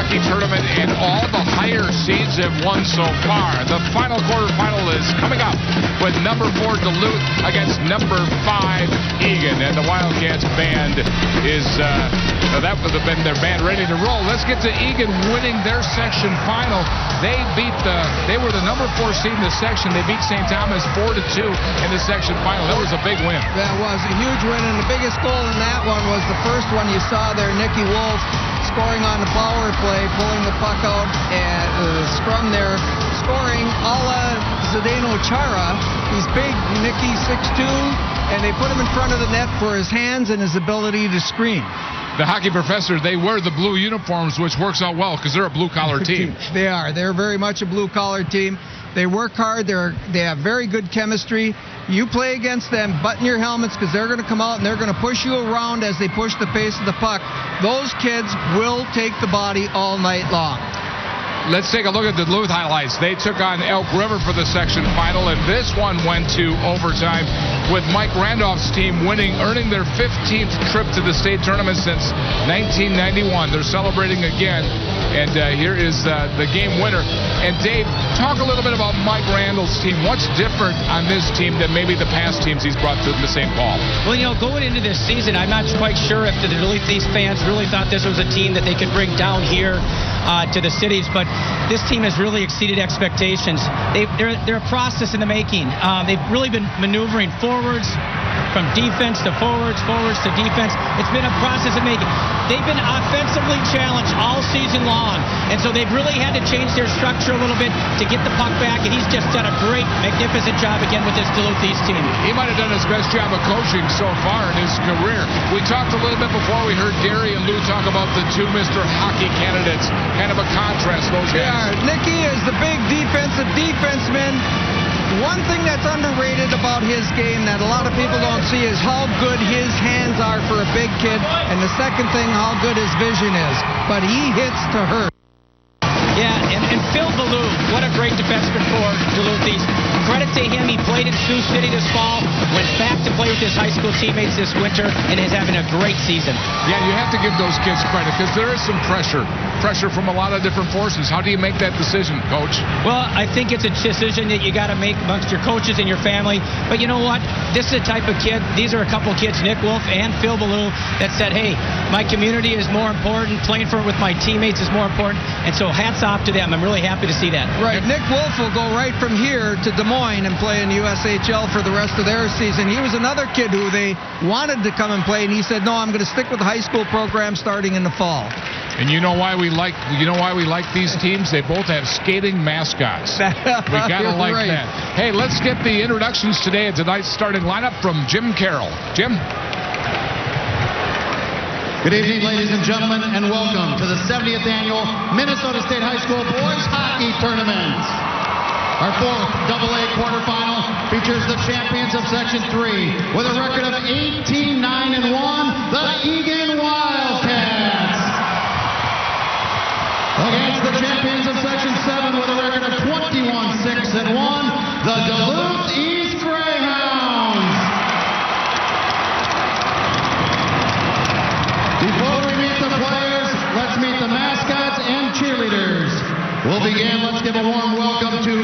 hockey tournament, and all the higher seeds have won so far. The final quarterfinal is coming up with number 4 Duluth against number 5 Eagan. And the Wildcats band is, that would have been their band ready to roll. Let's get to Eagan winning their section final. They were the number 4 seed in the section. They beat St. Thomas 4-2 in the section final. That was a big win. That was a huge win, and the biggest goal in that one was the first one you saw there, Nicky Wolf scoring on the power play, pulling the puck out and scrum there, scoring a la Zdeno Chara. He's big, Nicky 6'2", and they put him in front of the net for his hands and his ability to screen. The hockey professor, they wear the blue uniforms, which works out well because they're a blue-collar team. They are. They're very much a blue-collar team. They work hard. They have very good chemistry. You play against them, button your helmets because they're going to come out and they're going to push you around as they push the pace of the puck. Those kids will take the body all night long. Let's take a look at the Duluth highlights. They took on Elk River for the section final, and this one went to overtime with Mike Randolph's team winning, earning their 15th trip to the state tournament since 1991. They're celebrating again, and here is the game winner. And Dave, talk a little bit about Mike Randall's team. What's different on this team than maybe the past teams he's brought to the St. Paul? Well, going into this season, I'm not quite sure if the Duluth East fans really thought this was a team that they could bring down here to the cities, but this team has really exceeded expectations. They're a process in the making. They've really been maneuvering forwards from defense to forwards, forwards to defense. It's been a process of making. They've been offensively challenged all season long, and so they've really had to change their structure a little bit to get the puck back, and he's just done a great, magnificent job again with this Duluth East team. He might have done his best job of coaching so far in his career. We talked a little bit before we heard Gary and Lou talk about the two Mr. Hockey candidates. Kind of a contrast, those guys. Yeah, Nicky is the big defensive defenseman. One thing that's underrated about his game that a lot of people don't see is how good his hands are for a big kid, and the second thing, how good his vision is. But he hits to hurt. Yeah, and Phil Ballou, what a great defenseman for Duluth East. Credit to him, he played in Sioux City this fall, went back to play with his high school teammates this winter, and is having a great season. Yeah, you have to give those kids credit because there is some pressure from a lot of different forces. How do you make that decision, Coach? Well, I think it's a decision that you got to make amongst your coaches and your family. But you know what? This is a type of kid. These are a couple kids, Nick Wolf and Phil Ballou, that said, hey, my community is more important. Playing for it with my teammates is more important. And so hats off to them. I'm really happy to see that. Right. Nick Wolf will go right from here to Des Moines and play in USHL for the rest of their season. He was another kid who they wanted to come and play, and he said, no, I'm going to stick with the high school program starting in the fall. And you know why we like these teams? They both have skating mascots. We gotta like right. that. Hey, let's get the introductions today of tonight's starting lineup from Jim Carroll. Jim? Good evening, ladies and gentlemen, and welcome to the 70th annual Minnesota State High School Boys Hockey Tournament. Our fourth AA quarterfinal features the champions of Section 3 with a record of 18-9-1, the Eagan Wildcats. Against the champions of Section 7 with a record of 21-6-1, the Duluth East Greyhounds. Before we meet the players, let's meet the mascots and cheerleaders. We'll begin. Let's give a warm welcome to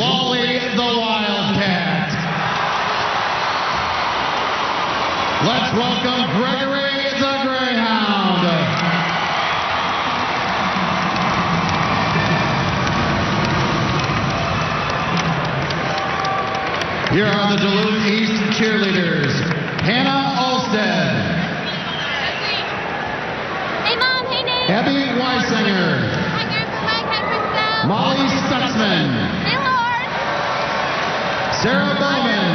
Wally the Wildcat. Let's welcome Gregory the Greyhound. Here are the Duluth East cheerleaders. Hannah Olsted. Hey, Mom. Hey, Nate. Abby Weisinger. Hi, Grandpa Mike. Hi, Christelle. Molly Stutzman. Hey, Lord. Sarah Bowman.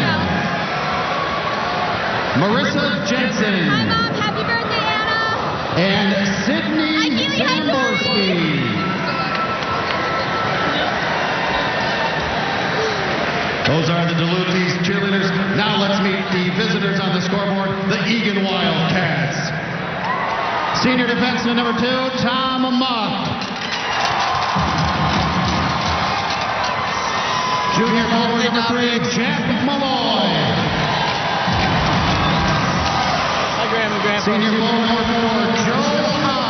Marissa Jensen. Hi, Mom. Happy birthday, Anna. And Sydney Hi, Keely. Hi, Zamborski. Those are the Duluth East cheerleaders. Now let's meet the visitors on the scoreboard, the Eagan Wildcats. Senior defenseman number 2, Tom Muck. Junior forward number 3, Jeff Malloy. Hi, Grandma. Senior forward number 4, Joe Howe.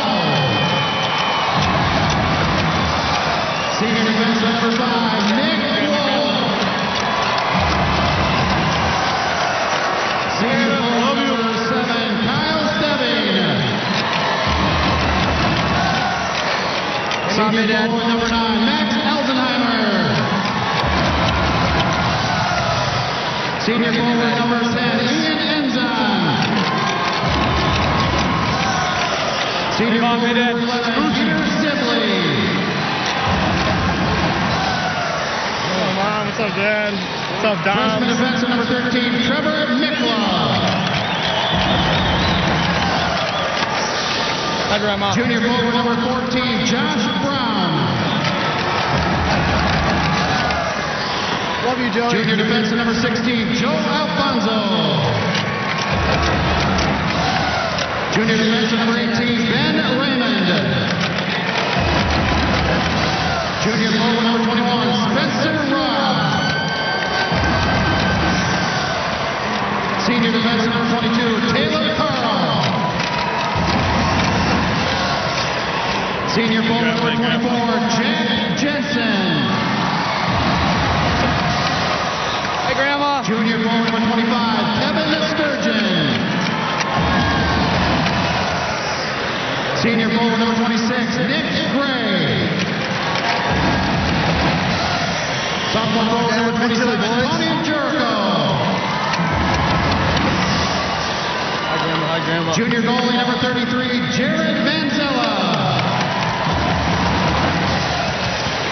Senior forward number 9, Max Elsenheimer. Senior forward number 10, Ian Enzon. Senior forward number 11, Peter Sibley. Hello, Mom. What's up, Dad? What's up, Dom? Freshman defenseman number 13, Trevor Mikla. Hi, Grandma. Junior forward number 14, Josh Brown. Love you, Joey. Junior defenseman number 16, Joe Alfonso. Junior defenseman number 18, Ben Raymond. Junior forward number 21, Spencer Robb. Senior defenseman number 22, Taylor Carl. Senior forward number 24, Jack Jensen. Hey, Grandma. Junior forward number 25, Kevin Sturgeon. Senior forward number 26, Nick Gray. Sophomore forward number 27, Tony Jericho. Hi, Grandma. Hi, Grandma. Junior goalie number 33, Jared Manzella.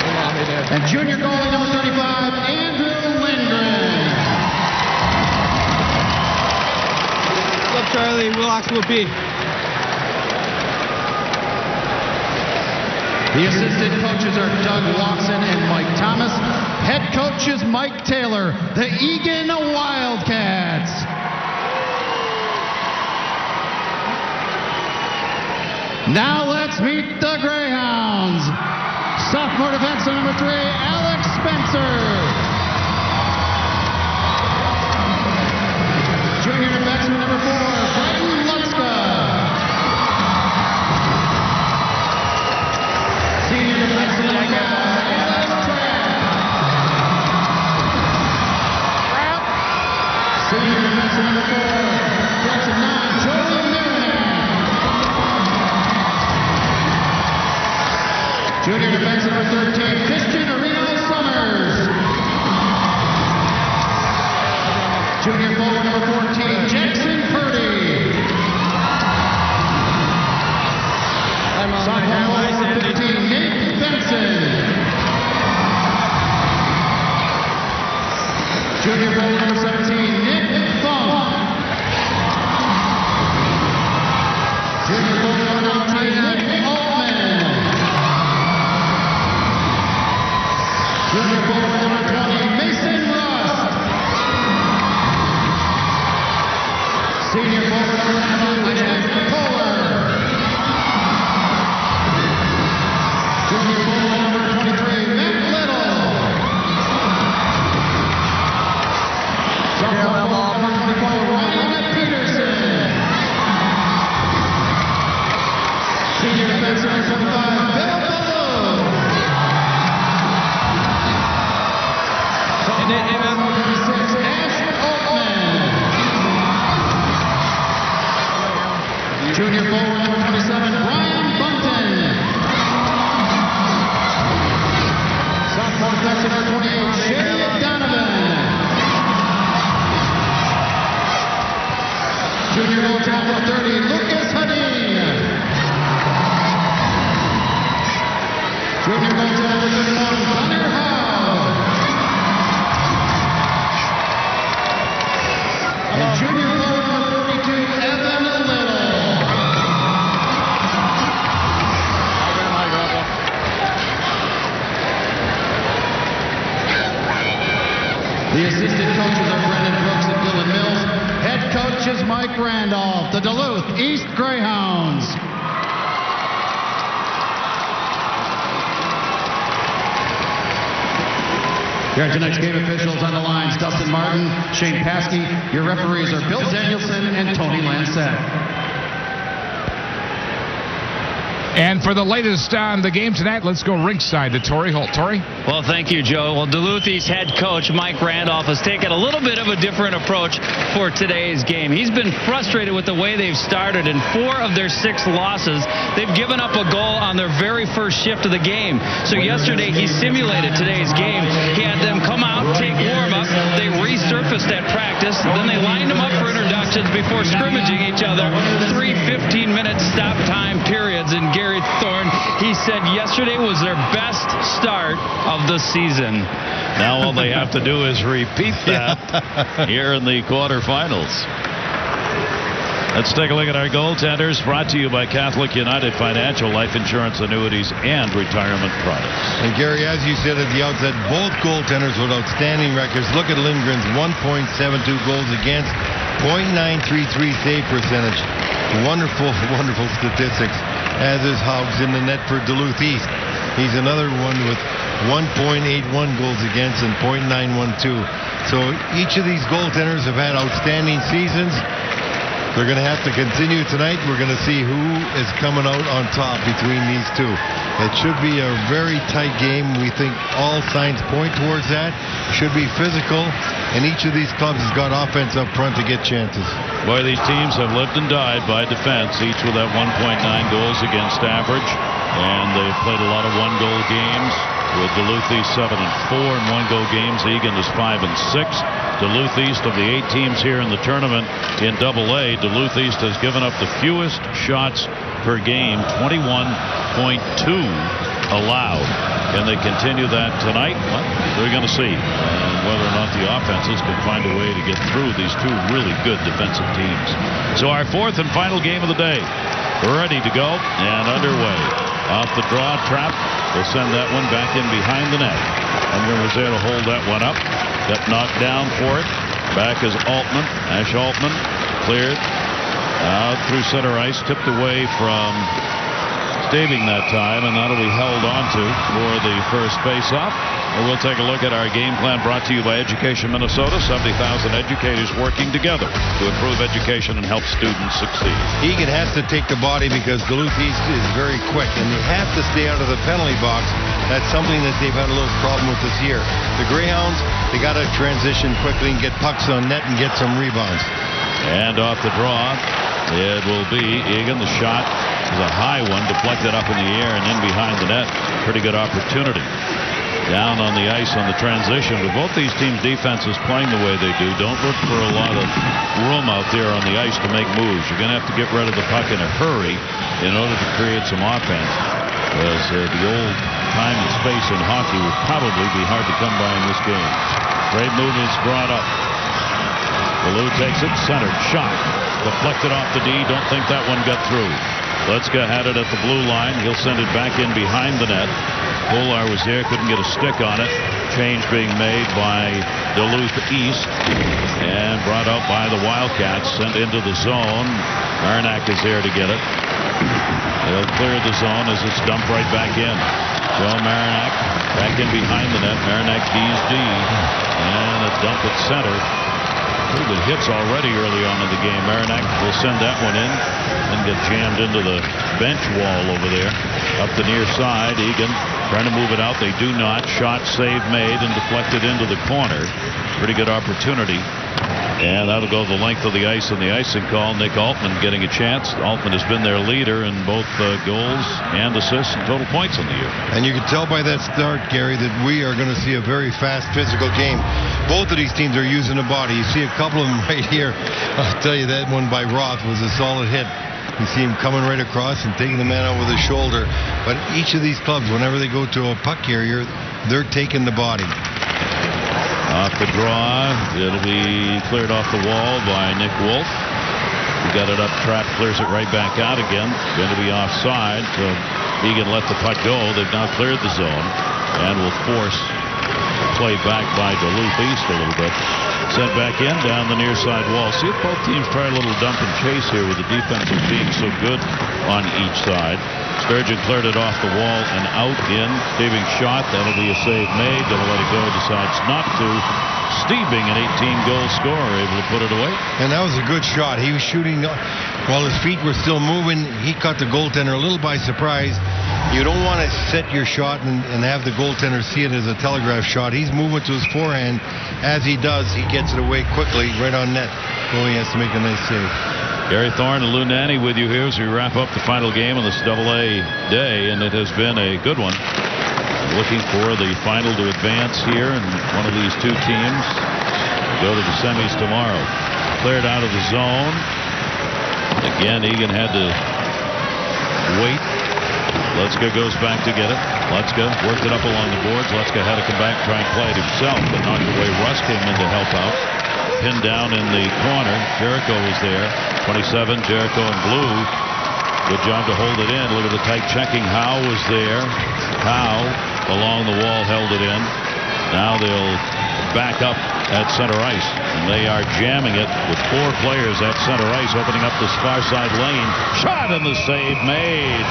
Hey, Mom. Hey, Dad. And junior goalie number 35, Andrew Lindgren. What's up, Charlie? Relax, we'll be. The assistant coaches are Doug Watson and Mike Thomas. Head coach is Mike Taylor, the Eagan Wildcats. Now let's meet the Greyhounds. Sophomore defenseman number 3, Alex Spencer. Junior defenseman number 4, Brendan Lutzka. Senior defenseman number 5, Alex Trapp. Senior defenseman number 4, defenseman 9, Joey Merriman. Junior defenseman number 13, Christian Arena Summers. Junior forward number 14, Jackson Purdy. Hi, Mom. Sophomore forward number 15, Nate Benson. Junior forward number 17, Nick Funk. Junior forward number 19, Nick Altman. Junior forward number 20, Mason Rust. Senior forward number 22, Jack Kohler. Junior forward number 23, Matt Little. Sophomore forward number 24, Ryan Peterson. Senior defenseman number 25, Bill Ballou. Sophomore number 26, Ash Altman. Junior forward number 27, Brian Bunton. Sophomore defenseman number 28, Shay Donovan. Junior goaltender number 30, Lucas Hadeen. Junior goaltender number 31, Connor Howe. And junior forward number 42, Evan Little. Hi, Grandma. Hi, Grandpa. The assistant coaches are Brendan Brooks and Dylan Mills. Head coach is Mike Randolph, the Duluth East Greyhounds. Here are tonight's game officials on the lines: Dustin Martin, Shane Paskey. Your referees are Bill Danielson and Tony Lansett. And for the latest on the game tonight, let's go ringside to Torrey Holt. Torrey? Well, thank you, Joe. Well, Duluth East head coach Mike Randolph has taken a little bit of a different approach for today's game. He's been frustrated with the way they've started. In 4 of their 6 losses, they've given up a goal on their very first shift of the game. So yesterday, he simulated today's game. He had them come out, take warm-up. They resurfaced at practice. Then they lined them up for introductions before scrimmaging each other. 3 15-minute stop time periods. And Gary Thorne, he said yesterday was their best start of the season. Now all they have to do is repeat that here in the quarterfinals. Let's take a look at our goaltenders, brought to you by Catholic United Financial, life insurance, annuities, and retirement products. And Gary, as you said at the outset, both goaltenders with outstanding records. Look at Lindgren's 1.72 goals against, .933 save percentage. Wonderful, wonderful statistics, as is Haugs in the net for Duluth East. He's another one with 1.81 goals against and .912. So each of these goaltenders have had outstanding seasons. They're going to have to continue tonight. We're going to see who is coming out on top between these two. It should be a very tight game. We think all signs point towards that. Should be physical, and each of these clubs has got offense up front to get chances. Boy, these teams have lived and died by defense, each with that 1.9 goals against average, and they've played a lot of one-goal games. With Duluth East 7-4 in one-goal games, Eagan is 5-6. Duluth East, of the 8 teams here in the tournament in AA, Duluth East has given up the fewest shots per game, 21.2 allowed. Can they continue that tonight? Well, we're going to see whether or not the offenses can find a way to get through these 2 really good defensive teams. So our 4th and final game of the day, ready to go and underway. Off the draw trap, they'll send that one back in behind the net. Unger was there to hold that one up. Got knocked down for it. Back is Altman. Ash Altman cleared out through center ice, tipped away from Staving that time, and that'll be held onto for the first face-off. And we'll take a look at our game plan brought to you by Education Minnesota. 70,000 educators working together to improve education and help students succeed. Eagan has to take the body because Duluth East is very quick, and they have to stay out of the penalty box. That's something that they've had a little problem with this year. The Greyhounds, they got to transition quickly and get pucks on net and get some rebounds. And off the draw, it will be Eagan. The shot is a high one, deflected up in the air and in behind the net. Pretty good opportunity. Down on the ice on the transition. With both these teams' defenses playing the way they do, don't look for a lot of room out there on the ice to make moves. You're going to have to get rid of the puck in a hurry in order to create some offense. As the old time and space in hockey would probably be hard to come by in this game. Great movements brought up. Lou takes it, centered, shot, deflected off the D. Don't think that one got through. Letzka had it at the blue line. He'll send it back in behind the net. Polar was there, couldn't get a stick on it. Change being made by Duluth East and brought out by the Wildcats. Sent into the zone. Marinac is there to get it. They'll clear the zone as it's dumped right back in. Joe Marinac back in behind the net. Marinac D's D. And a dump at center. Pretty good hits already early on in the game. Marinac will send that one in and get jammed into the bench wall over there. Up the near side, Eagan trying to move it out. They do not. Shot, save made, and deflected into the corner. Pretty good opportunity. And that'll go the length of the ice in the icing call. Nick Altman getting a chance. Altman has been their leader in both goals and assists and total points in the year. And you can tell by that start, Gary, that we are going to see a very fast physical game. Both of these teams are using the body. You see a couple of them right here. I'll tell you, that one by Roth was a solid hit. You see him coming right across and taking the man out with his shoulder. But each of these clubs, whenever they go to a puck carrier, they're taking the body. Off the draw, it'll be cleared off the wall by Nick Wolf. He got it up, trap, clears it right back out again. Going to be offside, so Eagan let the puck go. They've now cleared the zone and will force play back by Duluth East a little bit. Sent back in, down the near side wall. See if both teams try a little dump and chase here with the defensive being so good on each side. Sturgeon cleared it off the wall and out in. Steving shot. That'll be a save made. Gonna let it go. Decides not to. Steving, an 18-goal scorer, able to put it away. And that was a good shot. He was shooting. while his feet were still moving, he caught the goaltender a little by surprise. You don't want to set your shot and have the goaltender see it as a telegraph shot. He's moving to his forehand. As he does, he gets it away quickly right on net. Goalie has to make a nice save. Gary Thorne and Lou Nanny with you here as we wrap up the final game of this AA day, and it has been a good one. Looking for the final to advance here, and one of these two teams go to the semis tomorrow. Cleared out of the zone. Again, Eagan had to wait. Letzka goes back to get it. Letzka worked it up along the boards. Letzka had to come back and try and play it himself, but knocked away. Russ came in to help out. Pinned down in the corner. Jericho was there. 27, Jericho in blue. Good job to hold it in. Look at the tight checking. Howe was there. Howe along the wall held it in. Now they'll back up at center ice, and they are jamming it with 4 players at center ice, opening up this far side lane. Shot, and the save made.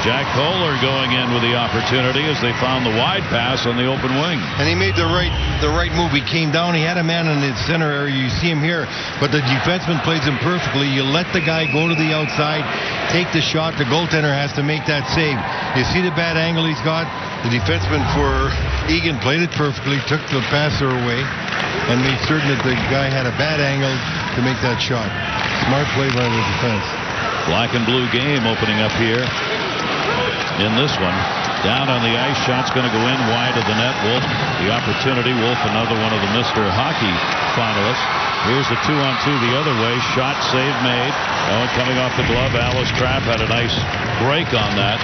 Jack Kohler going in with the opportunity as they found the wide pass on the open wing. And he made the right move. He came down. He had a man in his center area. You see him here, but the defenseman plays him perfectly. You let the guy go to the outside, take the shot. The goaltender has to make that save. You see the bad angle he's got. The defenseman for Eagan played it perfectly, took the passer away, and made certain that the guy had a bad angle to make that shot. Smart play by the defense. Black and blue game opening up here in this one. Down on the ice, shot's going to go in wide of the net. Wolf, the opportunity. Wolf, another one of the Mr. Hockey finalists. Here's the 2-on-2 the other way. Shot, save made. Oh, coming off the glove. Alice Trapp had a nice break on that.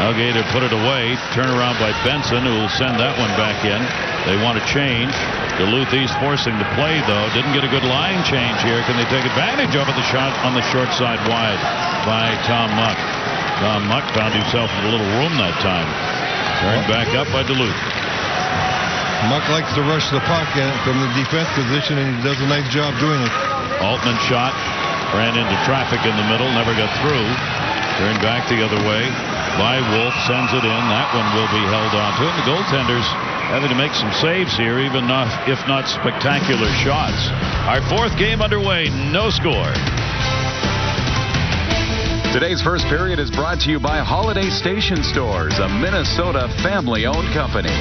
Algater put it away. Turnaround by Benson, who will send that one back in. They want to change. Duluth East forcing the play, though. Didn't get a good line change here. Can they take advantage of it? The shot on the short side wide by Tom Muck. Tom Muck found himself in a little room that time. Turned back up by Duluth. Muck likes to rush the puck from the defense position, and he does a nice job doing it. Altman shot. Ran into traffic in the middle. Never got through. Turned back the other way by Wolf. Sends it in. That one will be held on to it. The goaltenders having to make some saves here, even if not spectacular shots. Our 4th game underway. No score. Today's first period is brought to you by Holiday Station Stores, a Minnesota family-owned company.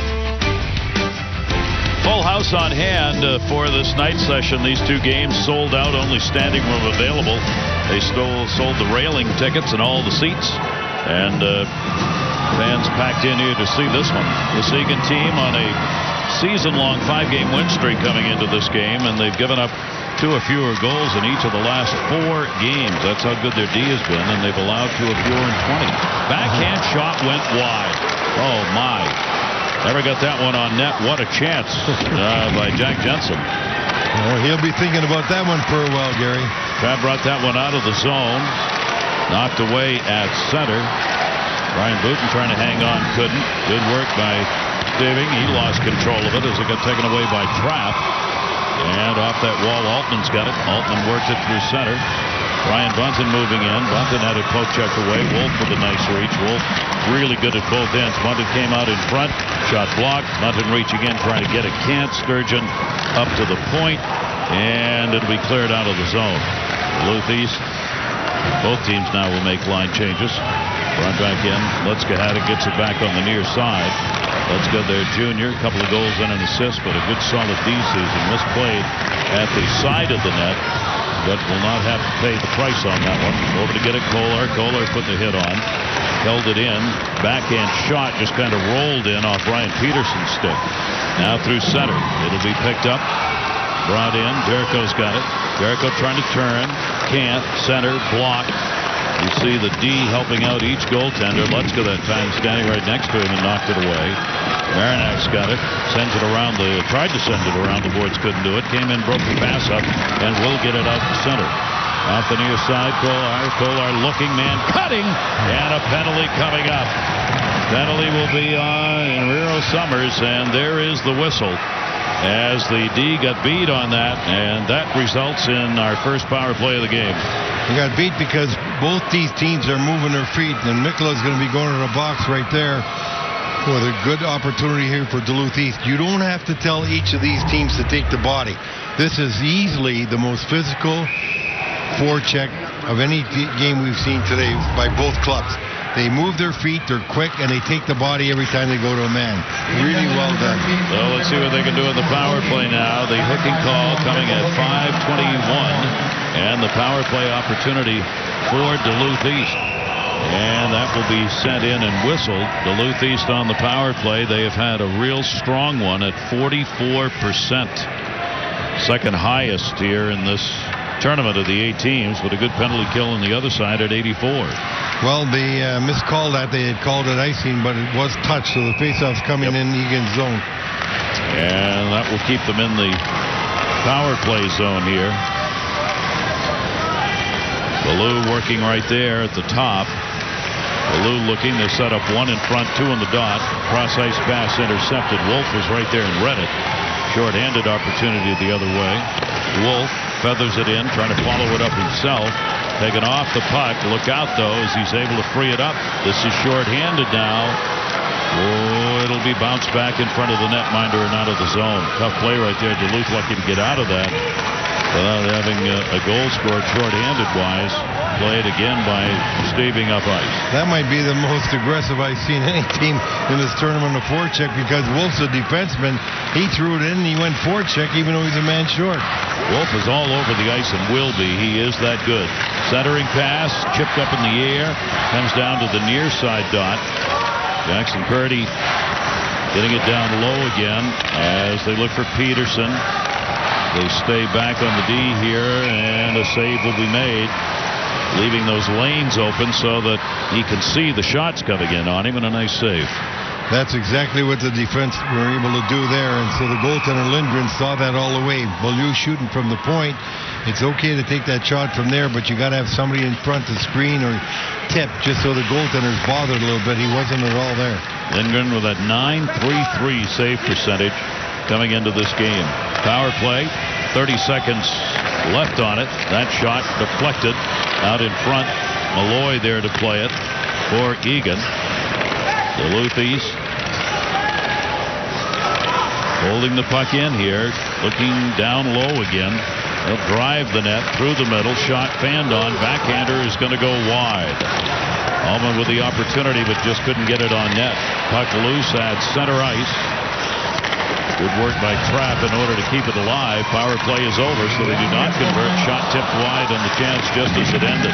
Full house on hand for this night session. These 2 games sold out, only standing room available. They sold the railing tickets and all the seats. And fans packed in here to see this one. The Eagan team on a season-long 5-game win streak coming into this game, and they've given up 2 or fewer goals in each of the last 4 games. That's how good their D has been, and they've allowed 2 or fewer in 20. Backhand shot went wide. Oh, my. Never got that one on net. What a chance by Jack Jensen. Well, he'll be thinking about that one for a while, Gary. Trav brought that one out of the zone. Knocked away at center. Brian Booten trying to hang on, couldn't. Good work by Stiving. He lost control of it as it got taken away by Trapp. And off that wall, Altman's got it. Altman worked it through center. Brian Bunton moving in. Bunton had it poke checked away. Wolf with a nice reach. Wolf really good at both ends. Bunton came out in front. Shot blocked. Bunton reach again, trying to get it. Can't. Sturgeon up to the point. And it'll be cleared out of the zone. Duluth East. Both teams now will make line changes. Run back in. Letzka had it, gets it back on the near side. Letzka, their junior, a couple of goals and an assist, but a good solid D season. Misplayed at the side of the net, but will not have to pay the price on that one. Over to get it, Kohler. Kohler put the hit on. Held it in. Backhand shot just kind of rolled in off Ryan Peterson's stick. Now through center. It'll be picked up. Brought in. Jericho's got it. Jericho trying to turn. Can't. Center. Block. You see the D helping out each goaltender. Letzka that time standing right next to him and knocked it away. Marinak's got it. Sends it around tried to send it around the boards. Couldn't do it. Came in, broke the pass up, and will get it out to center. Off the near side, Kohler looking, man cutting, and a penalty coming up. Penalty will be on Enriro Summers, and there is the whistle. As the D got beat on that, and that results in our first power play of the game. We got beat because both these teams are moving their feet, and Mikkola's going to be going to the box right there with a good opportunity here for Duluth East. You don't have to tell each of these teams to take the body. This is easily the most physical forecheck of any game we've seen today by both clubs. They move their feet, they're quick, and they take the body every time they go to a man. Really well done. So let's see what they can do in the power play now. The hooking call coming at 5:21, and the power play opportunity for Duluth East. And that will be sent in and whistled. Duluth East on the power play. They have had a real strong one at 44%. Second highest here in this tournament of the 8 teams, with a good penalty kill on the other side at 84. Well, they miscalled that. They had called it icing, but it was touch, so the faceoff's coming in Eagan's zone. And that will keep them in the power play zone here. Ballou working right there at the top. Ballou looking. They set up 1 in front, 2 on the dot. Cross-ice pass intercepted. Wolf was right there and read it. Short-handed opportunity the other way. Wolf feathers it in, trying to follow it up himself. Taken off the puck. Look out, though, as he's able to free it up. This is short-handed now. Oh, it'll be bounced back in front of the netminder and out of the zone. Tough play right there. Duluth lucky to get out of that without having a goal scored short-handed-wise. Played again by staving up ice. That might be the most aggressive I've seen any team in this tournament of forecheck, because Wolf's a defenseman. He threw it in and he went forecheck even though he's a man short. Wolf is all over the ice and will be. He is that good. Centering pass, chipped up in the air, comes down to the near side dot. Jackson Purdy getting it down low again as they look for Peterson. They stay back on the D here, and a save will be made, leaving those lanes open so that he can see the shots coming in on him, and a nice save. That's exactly what the defense were able to do there, and so the goaltender Lindgren saw that all the way. Beaulieu shooting from the point. It's okay to take that shot from there, but you got to have somebody in front to screen or tip, just so the goaltender's bothered a little bit. He wasn't at all there. Lindgren with that .933 save percentage coming into this game. Power play, 30 seconds left on it. That shot deflected out in front. Malloy there to play it for Eagan. Duluth East holding the puck in here, looking down low again. They'll drive the net through the middle. Shot fanned on. Backhander is going to go wide. Allman with the opportunity, but just couldn't get it on net. Puck loose at center ice. Good work by Trapp in order to keep it alive. Power play is over, so they do not convert. Shot tipped wide on the chance just as it ended.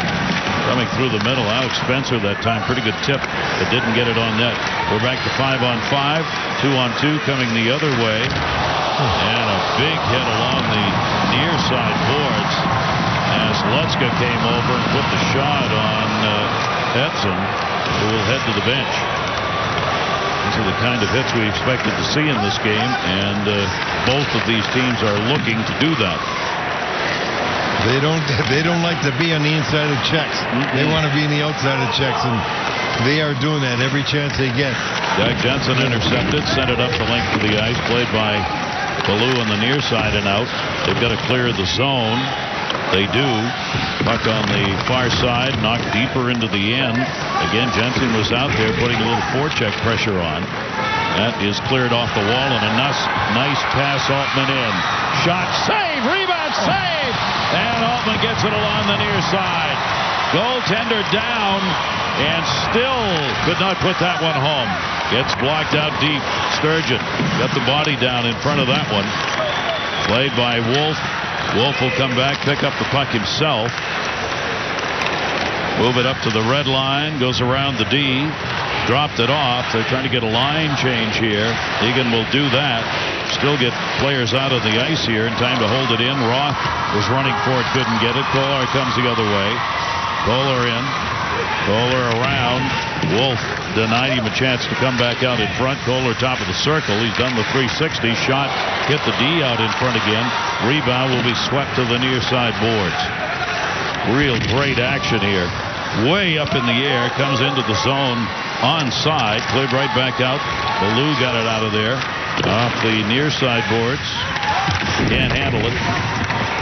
Coming through the middle, Alex Spencer that time. Pretty good tip, but didn't get it on net. We're back to 5-on-5. 2-on-2 coming the other way. And a big hit along the near side boards as Lutzka came over and put the shot on Edson, who will head to the bench. These are the kind of hits we expected to see in this game, and both of these teams are looking to do that. They don't like to be on the inside of checks. They want to be on the outside of checks, and they are doing that every chance they get. Doug Jensen intercepted, sent it up the length of the ice, played by Ballou on the near side and out. They've got to clear the zone. They do. Puck on the far side, knocked deeper into the end. Again, Jensen was out there putting a little forecheck pressure on. That is cleared off the wall, and a nice pass Altman in. Shot, save, rebound, save! And Altman gets it along the near side. Goaltender down, and still could not put that one home. Gets blocked out deep. Sturgeon got the body down in front of that one. Played by Wolf. Wolf will come back, pick up the puck himself. Move it up to the red line, goes around the D. Dropped it off. They're trying to get a line change here. Eagan will do that. Still get players out of the ice here in time to hold it in. Roth was running for it, couldn't get it. Kolar comes the other way. Kolar in. Kolar around. Wolf denied him a chance to come back out in front. Kolar top of the circle. He's done the 360 shot. Hit the D out in front again. Rebound will be swept to the near side boards. Real great action here. Way up in the air. Comes into the zone. Onside. Cleared right back out. Ballou got it out of there. Off the near side boards. Can't handle it.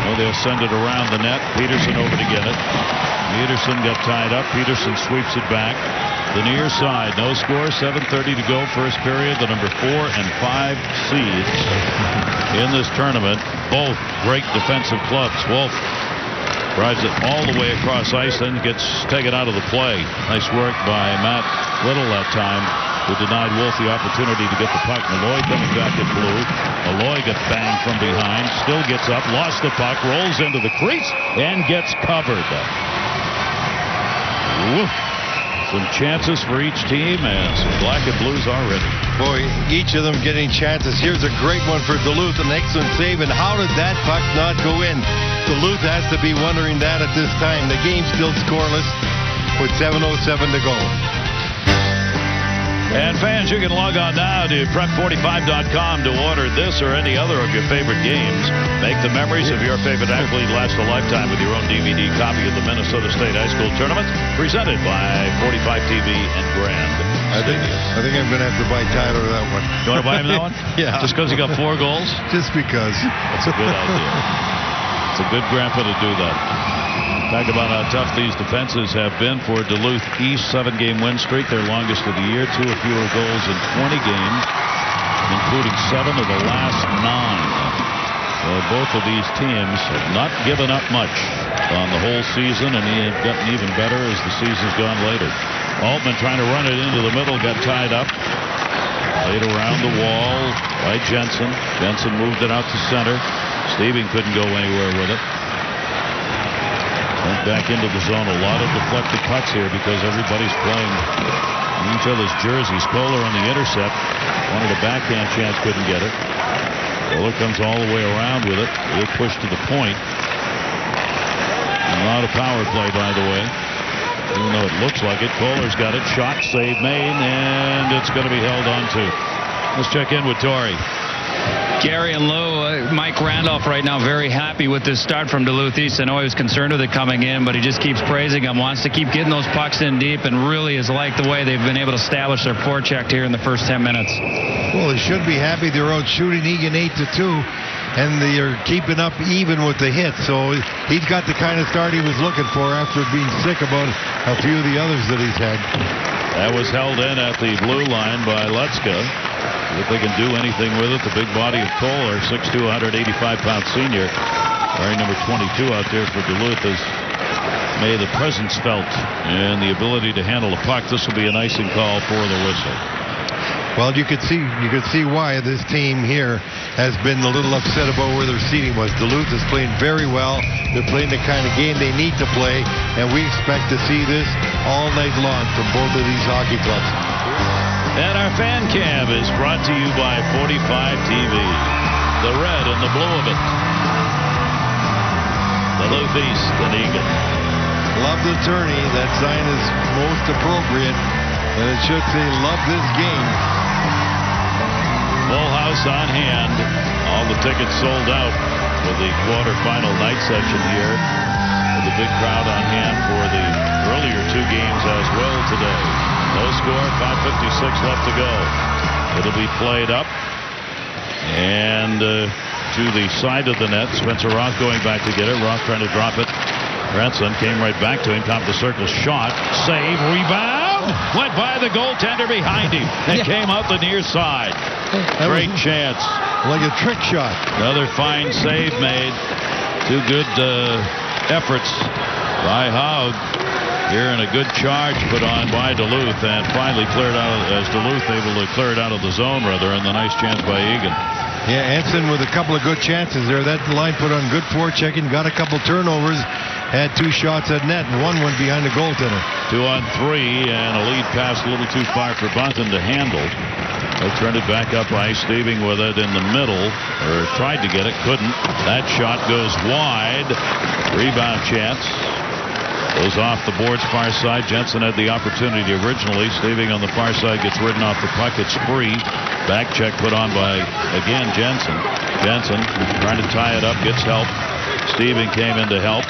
Oh, they'll send it around the net. Peterson over to get it. Peterson got tied up. Peterson sweeps it back. The near side. No score. 7:30 to go. First period. The number 4 and 5 seeds in this tournament. Both great defensive clubs. Wolf Drives it all the way across ice, then gets taken out of the play. Nice work by Matt Little that time, who denied Wolf the opportunity to get the puck. Malloy coming back at blue. Malloy got banged from behind, still gets up, lost the puck, rolls into the crease, and gets covered. Woof. Some chances for each team, and some black and blues already. Boy, each of them getting chances. Here's a great one for Duluth, an excellent save, and how did that puck not go in? Duluth has to be wondering that at this time. The game's still scoreless with 7:07 to go. And fans, you can log on now to prep45.com to order this or any other of your favorite games. Make the memories of your favorite athlete last a lifetime with your own DVD copy of the Minnesota State High School Tournament, presented by 45 TV and Grand. I think I'm going to have to buy Tyler that one. You want to buy him that one? Yeah. Just because he got 4 goals? Just because. That's a good idea. It's a good grandpa to do that. Talk about how tough these defenses have been for Duluth East. 7-game win streak, their longest of the year. 2 or fewer goals in 20 games, including 7 of the last 9. Both of these teams have not given up much on the whole season, and he had gotten even better as the season's gone later. Altman trying to run it into the middle, got tied up. Played around the wall by Jensen. Jensen moved it out to center. Steving couldn't go anywhere with it. Went back into the zone. A lot of deflected pucks here because everybody's playing in each other's jerseys. Kohler on the intercept. Wanted a backhand chance, couldn't get it. Kohler comes all the way around with it. He'll push to the point. Not a power play, by the way. Even though it looks like it. Kohler's got it. Shot, save made, and it's going to be held on to. Let's check in with Torrey. Gary and Lou, Mike Randolph right now very happy with this start from Duluth East. I know he was concerned with it coming in, but he just keeps praising them, wants to keep getting those pucks in deep, and really has liked the way they've been able to establish their forecheck here in the first 10 minutes. Well, he should be happy. They're out shooting Eagan 8-2, and they're keeping up even with the hits. So he's got the kind of start he was looking for after being sick about a few of the others that he's had. That was held in at the blue line by Lutzka. If they can do anything with it, the big body of Kohler, 6'2", 185-pound senior, wearing number 22 out there for Duluth, has made the presence felt and the ability to handle a puck. This will be an icing call for the whistle. Well, you could see why this team here has been a little upset about where their seating was. Duluth is playing very well. They're playing the kind of game they need to play, and we expect to see this all night long from both of these hockey clubs. And our fan cam is brought to you by 45 TV. The red and the blue of it. Duluth East and Eagan. Love the tourney. That sign is most appropriate. And it should say, love this game. Full house on hand. All the tickets sold out for the quarterfinal night session here. With a big crowd on hand for the earlier 2 games as well today. No score, 5:56 left to go. It'll be played up. And to the side of the net. Spencer Roth going back to get it. Roth trying to drop it. Ranson came right back to him. Top of the circle shot. Save. Rebound. Went by the goaltender behind him. And came out the near side. Great chance. Like a trick shot. Another fine save made. 2 good efforts by Haug. Here in a good charge put on by Duluth, and finally cleared out as Duluth able to clear it out of the zone rather, and the nice chance by Eagan. Yeah, Anson with a couple of good chances there. That line put on good forechecking, got a couple turnovers, had 2 shots at net, and 1 went behind the goaltender. 2 on 3, and a lead pass a little too far for Bunton to handle. They turned it back up ice, Steving with it in the middle, or tried to get it, couldn't. That shot goes wide. Rebound chance. Goes off the boards far side. Jensen had the opportunity originally. Steving on the far side gets ridden off the puck. It's free. Back check put on by, again, Jensen. Jensen trying to tie it up, gets help. Steving came in to help.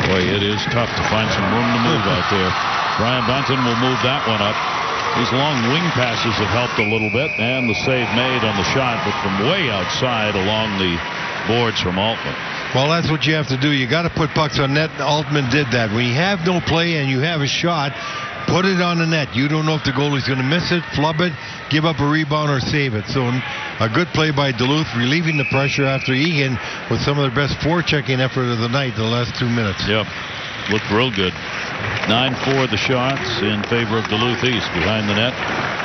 Boy, it is tough to find some room to move out there. Brian Bunton will move that one up. These long wing passes have helped a little bit, and the save made on the shot, but from way outside along the boards from Altman. Well, that's what you have to do. You got to put pucks on net. Altman did that. When you have no play and you have a shot, put it on the net. You don't know if the goalie's going to miss it, flub it, give up a rebound, or save it. So a good play by Duluth, relieving the pressure after Eagan with some of their best forechecking effort of the night the last 2 minutes. Yep. Looked real good. 9-4 the shots in favor of Duluth East. Behind the net,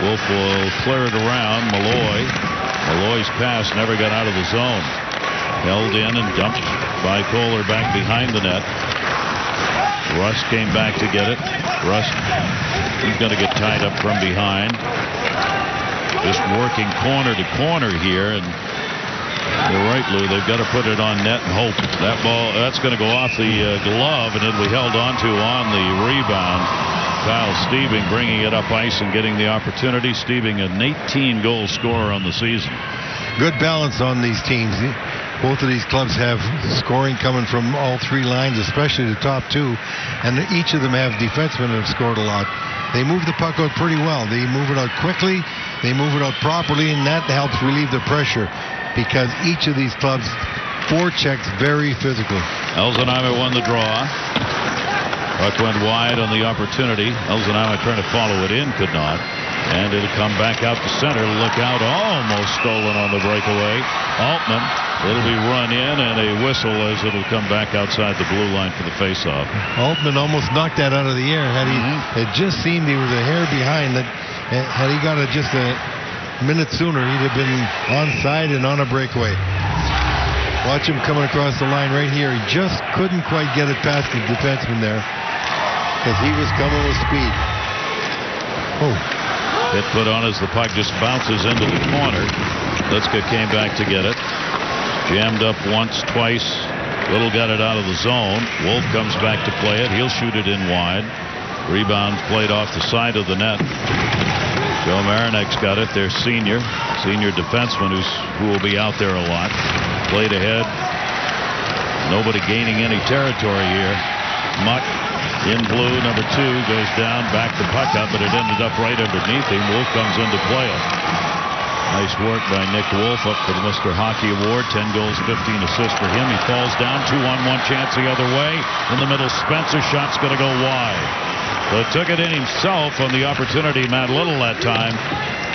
Wolf will clear it around. Malloy's pass never got out of the zone. Held in and dumped by Kohler back behind the net. Rust came back to get it. Rust, he's going to get tied up from behind. Just working corner to corner here, and you're right, Lou. They've got to put it on net and hope. That ball, that's going to go off the glove, and it'll be held onto on the rebound. Kyle Steebing bringing it up ice and getting the opportunity. Steebing, an 18-goal scorer on the season. Good balance on these teams. Both of these clubs have scoring coming from all three lines, especially the top two, and each of them have defensemen that have scored a lot. They move the puck out pretty well. They move it out quickly, they move it out properly, and that helps relieve the pressure because each of these clubs forechecks very physically. Elzenheimer won the draw. Puck went wide on the opportunity. Elzenheimer trying to follow it in, could not. And it'll come back out to center. Look out, almost stolen on the breakaway. Altman, it'll be run in and a whistle as it'll come back outside the blue line for the faceoff. Altman almost knocked that out of the air. Had he, it just seemed he was a hair behind that. Had he got it just a minute sooner, he'd have been onside and on a breakaway. Watch him coming across the line right here. He just couldn't quite get it past the defenseman there because he was coming with speed. Oh. Hit put on as the puck just bounces into the corner. Litzka came back to get it. Jammed up once, twice. Little got it out of the zone. Wolf comes back to play it. He'll shoot it in wide. Rebound played off the side of the net. Joe Marinek's got it. Their senior defenseman who will be out there a lot. Played ahead. Nobody gaining any territory here. Muck in blue, number 2, goes down, back the puck up, but it ended up right underneath him. Wolf comes in to play it. Nice work by Nick Wolf up for the Mr. Hockey Award. 10 goals, 15 assists for him. He falls down, 2-on-1 chance the other way. In the middle, Spencer, shot's going to go wide. But took it in himself on the opportunity. Matt Little that time.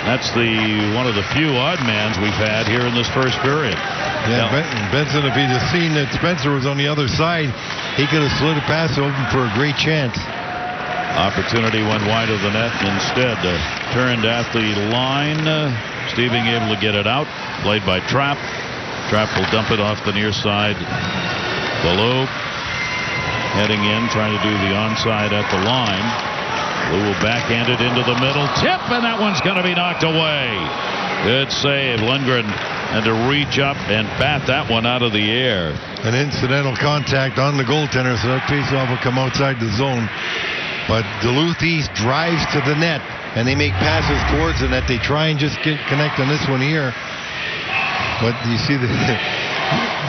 That's one of the few odd mans we've had here in this first period. Yeah, Benson, if he'd have seen that Spencer was on the other side, he could have slid a pass open for a great chance. Opportunity went wide of the net. Instead, turned at the line. Steebing able to get it out. Played by Trapp. Trapp will dump it off the near side. Below. Heading in, trying to do the onside at the line. Lou will backhand it into the middle. Tip, and that one's going to be knocked away. Good save. Lundgren had to reach up and bat that one out of the air. An incidental contact on the goaltender, so that faceoff will come outside the zone. But Duluth East drives to the net, and they make passes towards the net. They try and just connect on this one here. But you see the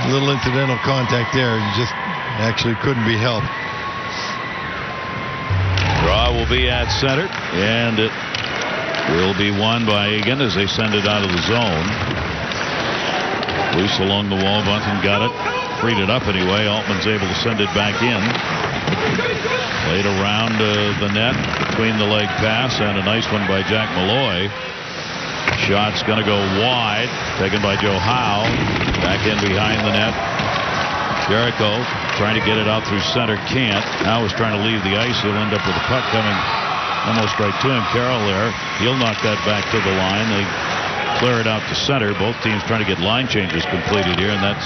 little incidental contact there. You just actually couldn't be helped. Draw will be at center, and it will be won by Eagan as they send it out of the zone. Loose along the wall. Bunton got it. Freed it up anyway. Altman's able to send it back in. Played around the net. Between the leg pass and a nice one by Jack Malloy. Shot's going to go wide. Taken by Joe Howe. Back in behind the net. Jericho trying to get it out through center. Can't. Howe is trying to leave the ice. He'll end up with the puck coming almost right to him. Carroll there. He'll knock that back to the line. They clear it out to center. Both teams trying to get line changes completed here, and that's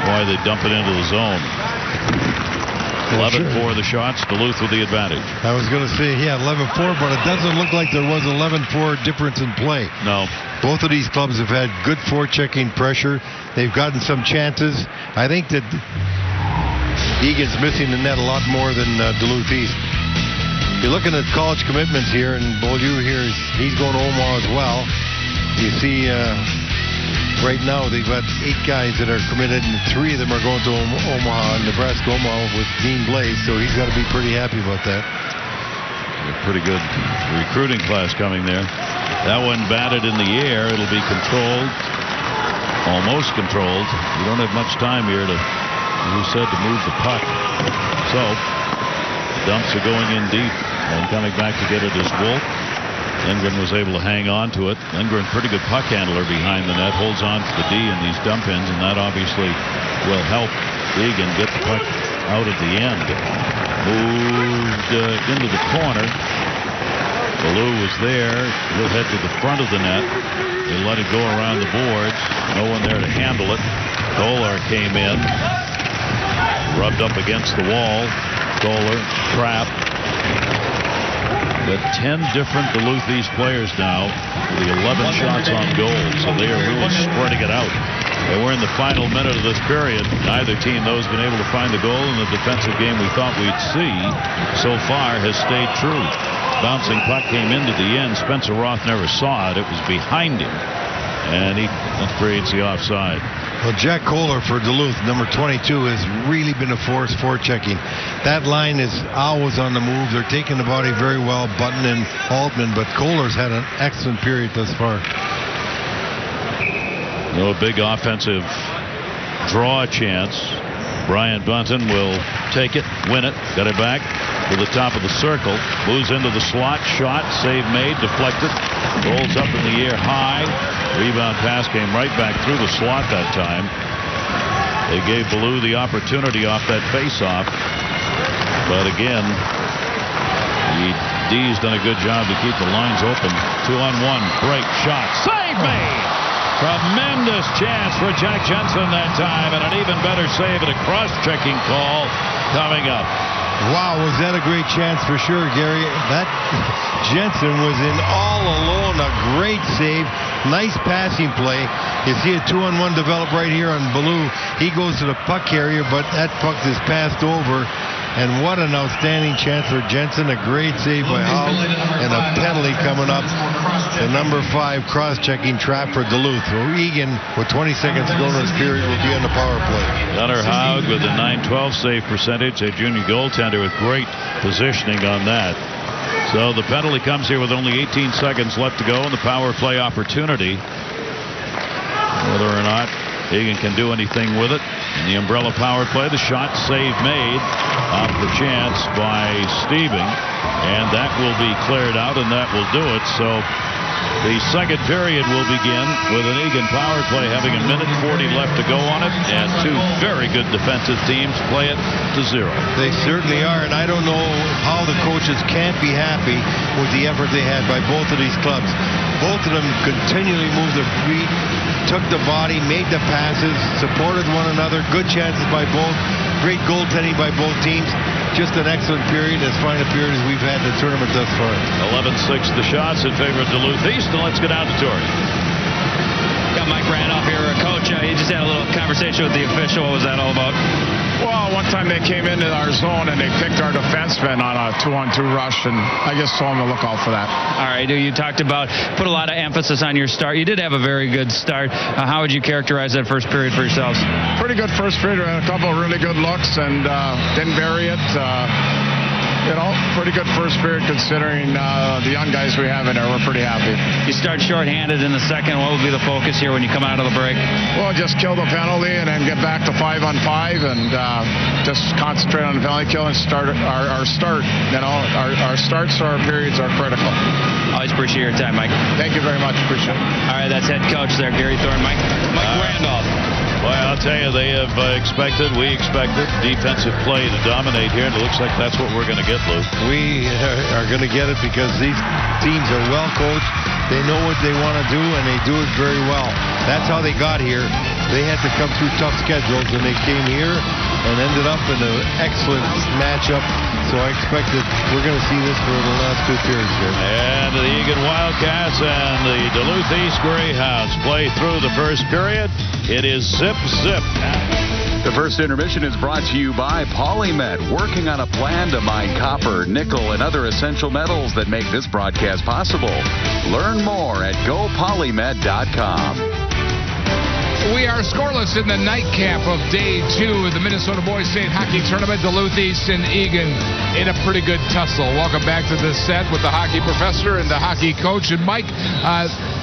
why they dump it into the zone. 11-4 the shots. Duluth with the advantage. I was going to say, yeah, 11-4, but it doesn't look like there was 11-4 difference in play. No. Both of these clubs have had good forechecking pressure. They've gotten some chances. I think that Eagan's missing the net a lot more than Duluth East. You're looking at college commitments here, and Beaulieu here, he's going to Omaha as well. You see, right now they've got 8 guys that are committed, and 3 of them are going to Omaha, Nebraska Omaha with Dean Blaze, so he's got to be pretty happy about that. A pretty good recruiting class coming there. That one batted in the air. It'll be controlled, almost controlled. You don't have much time here to, as we said, to move the puck. So dumps are going in deep. And coming back to get it is Wolf. Lindgren was able to hang on to it. Lindgren, pretty good puck handler behind the net, holds on to the D in these dump-ins, and that obviously will help Eagan get the puck out at the end. Moved into the corner. Ballou was there. He'll head to the front of the net. They let it go around the boards. No one there to handle it. Kohler came in. Rubbed up against the wall. Kohler, trap. But 10 different Duluth East players now with the 11 shots on goal, so they are really spreading it out. And we're in the final minute of this period. Neither team, though, has been able to find the goal, and the defensive game we thought we'd see so far has stayed true. Bouncing puck came into the end. Spencer Roth never saw it. It was behind him, and he creates the offside. Well, Jack Kohler for Duluth, number 22, has really been a force for checking. That line is always on the move. They're taking the body very well, Button and Altman, but Kohler's had an excellent period thus far. No big offensive draw chance. Brian Bunton will take it, win it, got it back to the top of the circle, moves into the slot, shot, save made, deflected, rolls up in the air high. Rebound pass came right back through the slot that time. They gave Ballou the opportunity off that face-off. But again, the D's done a good job to keep the lines open. 2-on-1, break, shot, save made! Tremendous chance for Jack Jensen that time, and an even better save and a cross-checking call coming up. Wow, was that a great chance for sure, Gary. That Jensen was in all alone. A great save. Nice passing play. You see a 2-on-1 develop right here on Ballou. He goes to the puck carrier, but that puck is passed over. And what an outstanding chance for Jensen. A great save by Hall, and a penalty coming up. The number 5 cross-checking trap for Duluth. So Eagan, with 20 seconds to go in this period, will be on the power play. Gunnar Haug with a .912 save percentage, a junior goaltender with great positioning on that. So the penalty comes here with only 18 seconds left to go in the power play opportunity. Whether or not Eagan can do anything with it in the umbrella power play, the shot save made off the chance by Steving, and that will be cleared out, and that will do it. So the second period will begin with an Eagan power play having a minute 40 left to go on it, and two very good defensive teams play it to 0. They certainly are, and I don't know how the coaches can't be happy with the effort they had by both of these clubs. Both of them continually moved their feet, took the body, made the passes, supported one another. Good chances by both. Great goaltending by both teams. Just an excellent period, as fine a period as we've had in the tournament thus far. 11-6 the shots in favor of Duluth East, and let's get down to Torrey. Got Mike Randolph here, Coach. You just had a little conversation with the official. What was that all about? Well, one time they came into our zone and they picked our defenseman on a 2-on-2 rush, and I just told them to look out for that. All right. You talked about, put a lot of emphasis on your start. You did have a very good start. How would you characterize that first period for yourselves? Pretty good first period. We had a couple of really good looks and didn't bury it. Pretty good first period considering the young guys we have in there. We're pretty happy. You start shorthanded in the second. What will be the focus here when you come out of the break? Well, just kill the penalty and then get back to 5-on-5 and just concentrate on the penalty kill and start our start. Our starts or our periods are critical. Always appreciate your time, Mike. Thank you very much. Appreciate it. All right, that's head coach there, Gary Thorne. Mike Randolph. Well, I'll tell you, they have we expected defensive play to dominate here, and it looks like that's what we're going to get, Lou. We are going to get it because these teams are well coached. They know what they want to do, and they do it very well. That's how they got here. They had to come through tough schedules, and they came here and ended up in an excellent matchup. So I expect that we're going to see this for the last 2 periods here. And the Eagan Wildcats and the Duluth East Greyhounds play through the first period. It is zip. The first intermission is brought to you by Polymed, working on a plan to mine copper, nickel, and other essential metals that make this broadcast possible. Learn more at gopolymed.com. We are scoreless in the nightcap of Day 2 of the Minnesota Boys State Hockey Tournament. Duluth East and Eagan in a pretty good tussle. Welcome back to the set with the hockey professor and the hockey coach. And Mike,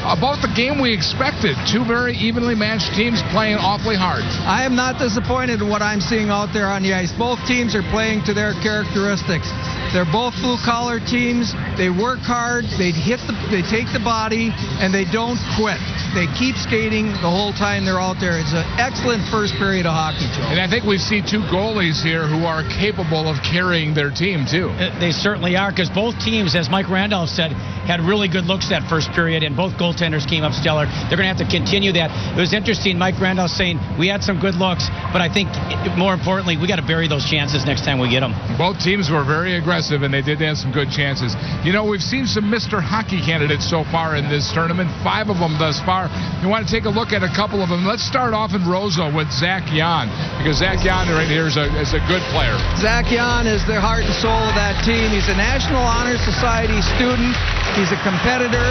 about the game we expected. 2 very evenly matched teams playing awfully hard. I am not disappointed in what I'm seeing out there on the ice. Both teams are playing to their characteristics. They're both blue-collar teams. They work hard. They take the body, and they don't quit. They keep skating the whole time they're out there. It's an excellent first period of hockey, Joe. And I think we see two goalies here who are capable of carrying their team, too. They certainly are, because both teams, as Mike Randolph said, had really good looks that first period, and both goaltenders came up stellar. They're going to have to continue that. It was interesting, Mike Randolph saying, we had some good looks, but I think more importantly, we got to bury those chances next time we get them. Both teams were very aggressive, and they did have some good chances. You know, we've seen some Mr. Hockey candidates so far in this tournament, 5 of them thus far. You want to take a look at a couple of them. Let's start off in Roseau with Zach Jan, because Zach Jan right here is a good player. Zach Jan is the heart and soul of that team. He's a National Honor Society student. He's a competitor.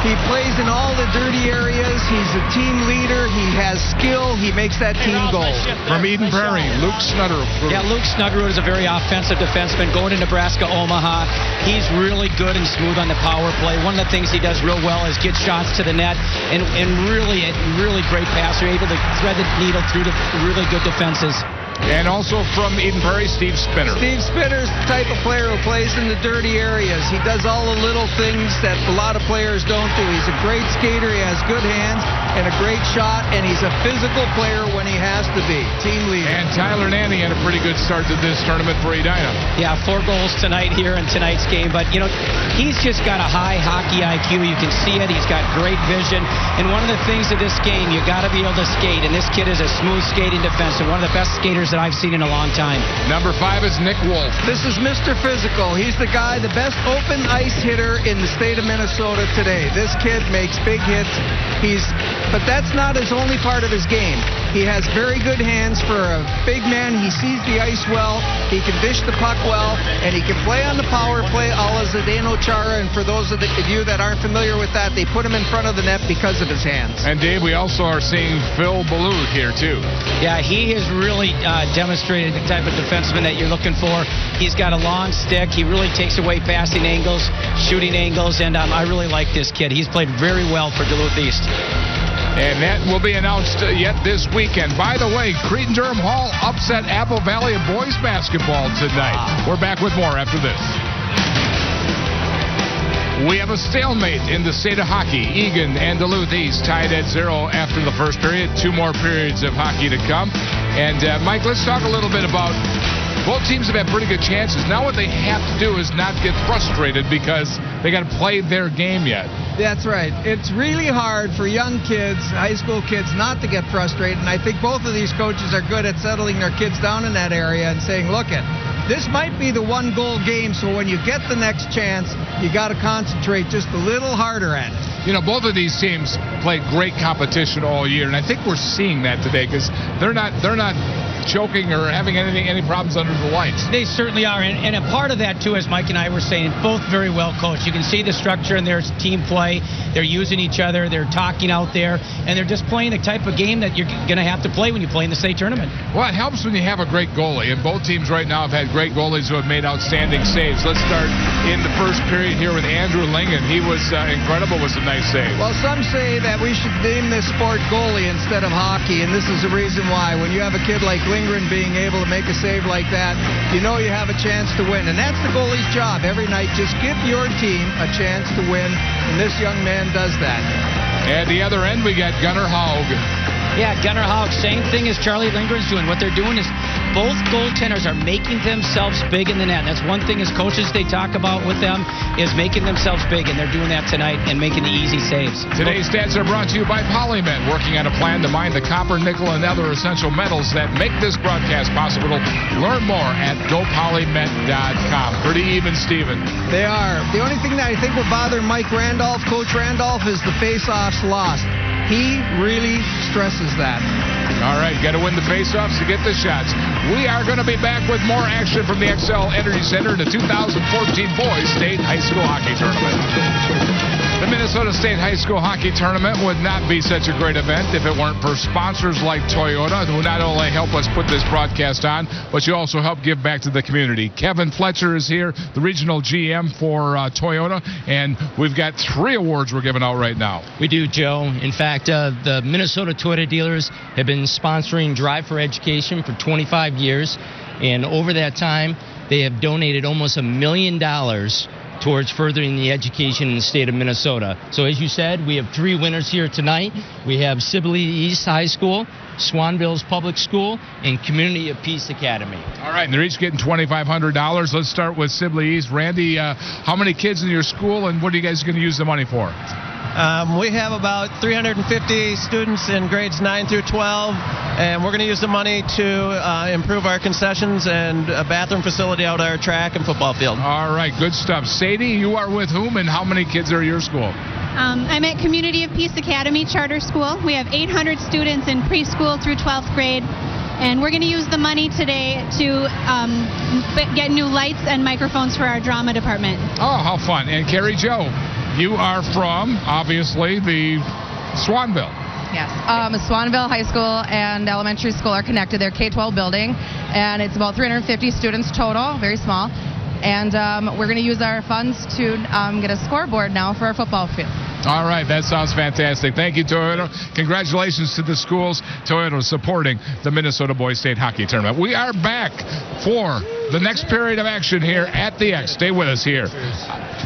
He plays in all the dirty areas. He's a team leader. He has skill. He makes that team go. From Eden Prairie, Luke Snudderud. Yeah, Luke Snudderud is a very offensive defenseman going to Nebraska, Omaha. He's really good and smooth on the power play. One of the things he does real well is get shots to the net, and really great passer, able to thread the needle through the really good defenses. And also from Eden Prairie, Steve Spinner. Steve Spinner's the type of player who plays in the dirty areas. He does all the little things that a lot of players don't do. He's a great skater. He has good hands and a great shot, and he's a physical player when he has to be. Team leader. And Tyler Nanny had a pretty good start to this tournament for Edina. Yeah, 4 goals tonight here in tonight's game. But, you know, he's just got a high hockey IQ. You can see it. He's got great vision. And one of the things of this game, you got to be able to skate. And this kid is a smooth skating defenseman, one of the best skaters that I've seen in a long time. Number 5 is Nick Wolf. This is Mr. Physical. He's the guy, the best open ice hitter in the state of Minnesota today. This kid makes big hits. But that's not his only part of his game. He has very good hands for a big man. He sees the ice well. He can dish the puck well, and he can play on the power play, a la Zdeno Chara. And for those of you that aren't familiar with that, they put him in front of the net because of his hands. And Dave, we also are seeing Phil Ballou here too. Yeah, he has really demonstrated the type of defenseman that you're looking for. He's got a long stick. He really takes away passing angles, shooting angles, and I really like this kid. He's played very well for Duluth East. And that will be announced yet this weekend. By the way, Cretin-Durham Hall upset Apple Valley in boys basketball tonight. We're back with more after this. We have a stalemate in the state of hockey. Eagan and Duluth East tied at 0 after the first period. 2 more periods of hockey to come. And Mike, let's talk a little bit about both teams have had pretty good chances. Now what they have to do is not get frustrated because they got to play their game yet. That's right. It's really hard for young kids, high school kids, not to get frustrated. And I think both of these coaches are good at settling their kids down in that area and saying, look, this might be the 1-goal game, so when you get the next chance, you got to concentrate just a little harder at it. You know, both of these teams played great competition all year, and I think we're seeing that today because they're not choking or having any problems under the lights. They certainly are, and a part of that too, as Mike and I were saying, both very well coached. You can see the structure in their team play. They're using each other. They're talking out there, and they're just playing the type of game that you're going to have to play when you play in the state tournament. Well, it helps when you have a great goalie, and both teams right now have had great goalies who have made outstanding saves. Let's start in the first period here with Andrew Lingen. He was incredible with some nice saves. Well, some say that we should name this sport goalie instead of hockey, and this is the reason why. When you have a kid like Lindgren being able to make a save like that, you know you have a chance to win. And that's the goalie's job every night. Just give your team a chance to win, and this young man does that. At the other end, we got Gunnar Haug. Yeah, Gunnar Haug, same thing as Charlie Lindgren's doing. What they're doing is both goaltenders are making themselves big in the net. That's one thing as coaches they talk about with them is making themselves big, and they're doing that tonight and making the easy saves. Today's stats are brought to you by Polymed, working on a plan to mine the copper, nickel, and other essential metals that make this broadcast possible. Learn more at gopolymed.com. Pretty even, Steven. They are. The only thing that I think will bother Mike Randolph, Coach Randolph, is the face-offs lost. He really stresses that. All right, got to win the face-offs to get the shots. We are going to be back with more action from the XL Energy Center in the 2014 Boys State High School Hockey Tournament. The Minnesota State High School Hockey Tournament would not be such a great event if it weren't for sponsors like Toyota, who not only help us put this broadcast on, but you also help give back to the community. Kevin Fletcher is here, the regional GM for Toyota, and we've got 3 awards we're giving out right now. We do, Joe. In fact, the Minnesota Toyota dealers have been sponsoring Drive for Education for 25 years, and over that time, they have donated almost $1 million towards furthering the education in the state of Minnesota. So as you said, we have 3 winners here tonight. We have Sibley East High School, Swanville's Public School, and Community of Peace Academy. All right, and they're each getting $2,500. Let's start with Sibley East. Randy, how many kids in your school, and what are you guys going to use the money for? We have about 350 students in grades 9 through 12, and we're going to use the money to improve our concessions and a bathroom facility out at our track and football field. All right, good stuff. Sadie, you are with whom, and how many kids are at your school? I'm at Community of Peace Academy Charter School. We have 800 students in preschool through 12th grade. And we're going to use the money today to get new lights and microphones for our drama department. Oh, how fun. And Carrie Jo, you are from, obviously, the Swanville. Yes. Swanville High School and elementary school are connected. They're K-12 building, and it's about 350 students total, very small. And we're going to use our funds to get a scoreboard now for our football field. All right, that sounds fantastic. Thank you, Toyota. Congratulations to the schools. Toyota supporting the Minnesota Boys State Hockey Tournament. We are back for the next period of action here at the X. Stay with us here.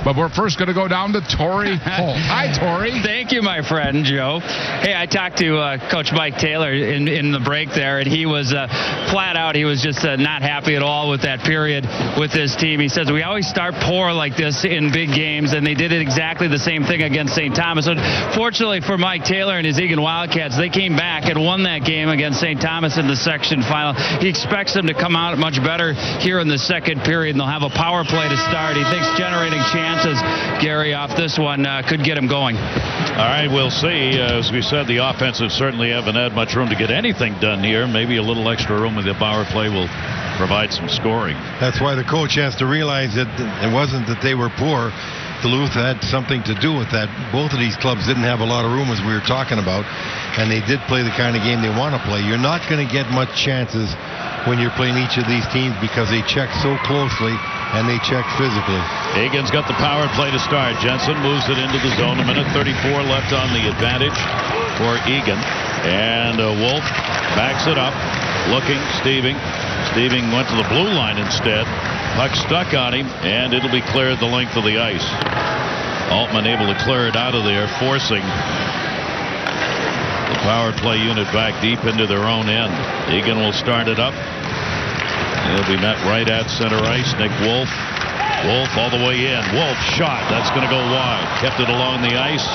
But we're first going to go down to Tori Holt. Hi, Tori. Thank you, my friend, Joe. Hey, I talked to Coach Mike Taylor in the break there, and he was flat out. He was just not happy at all with that period with this team. He says, we always start poor like this in big games, and they did it exactly the same thing against St. Thomas. Fortunately for Mike Taylor and his Eagan Wildcats, they came back and won that game against St. Thomas in the section final. He expects them to come out much better here in the second period, and they'll have a power play to start. He thinks generating chances, Gary, off this one could get him going. All right, we'll see. As we said, the offensive certainly haven't had much room to get anything done here. Maybe a little extra room with the power play will provide some scoring. That's why the coach has to realize that it wasn't that they were poor. Duluth had something to do with that. Both of these clubs didn't have a lot of room, as we were talking about, and they did play the kind of game they want to play. You're not going to get much chances when you're playing each of these teams because they check so closely and they check physically. Eagan's got the power play to start. Jensen moves it into the zone. A minute 34 left on the advantage for Eagan. And Wolf backs it up, looking, Steving. Steving went to the blue line instead. Puck stuck on him, and it'll be cleared the length of the ice. Altman able to clear it out of there, forcing the power play unit back deep into their own end. Eagan will start it up. He'll be met right at center ice. Nick Wolf. Wolf all the way in. Wolf shot. That's going to go wide. Kept it along the ice.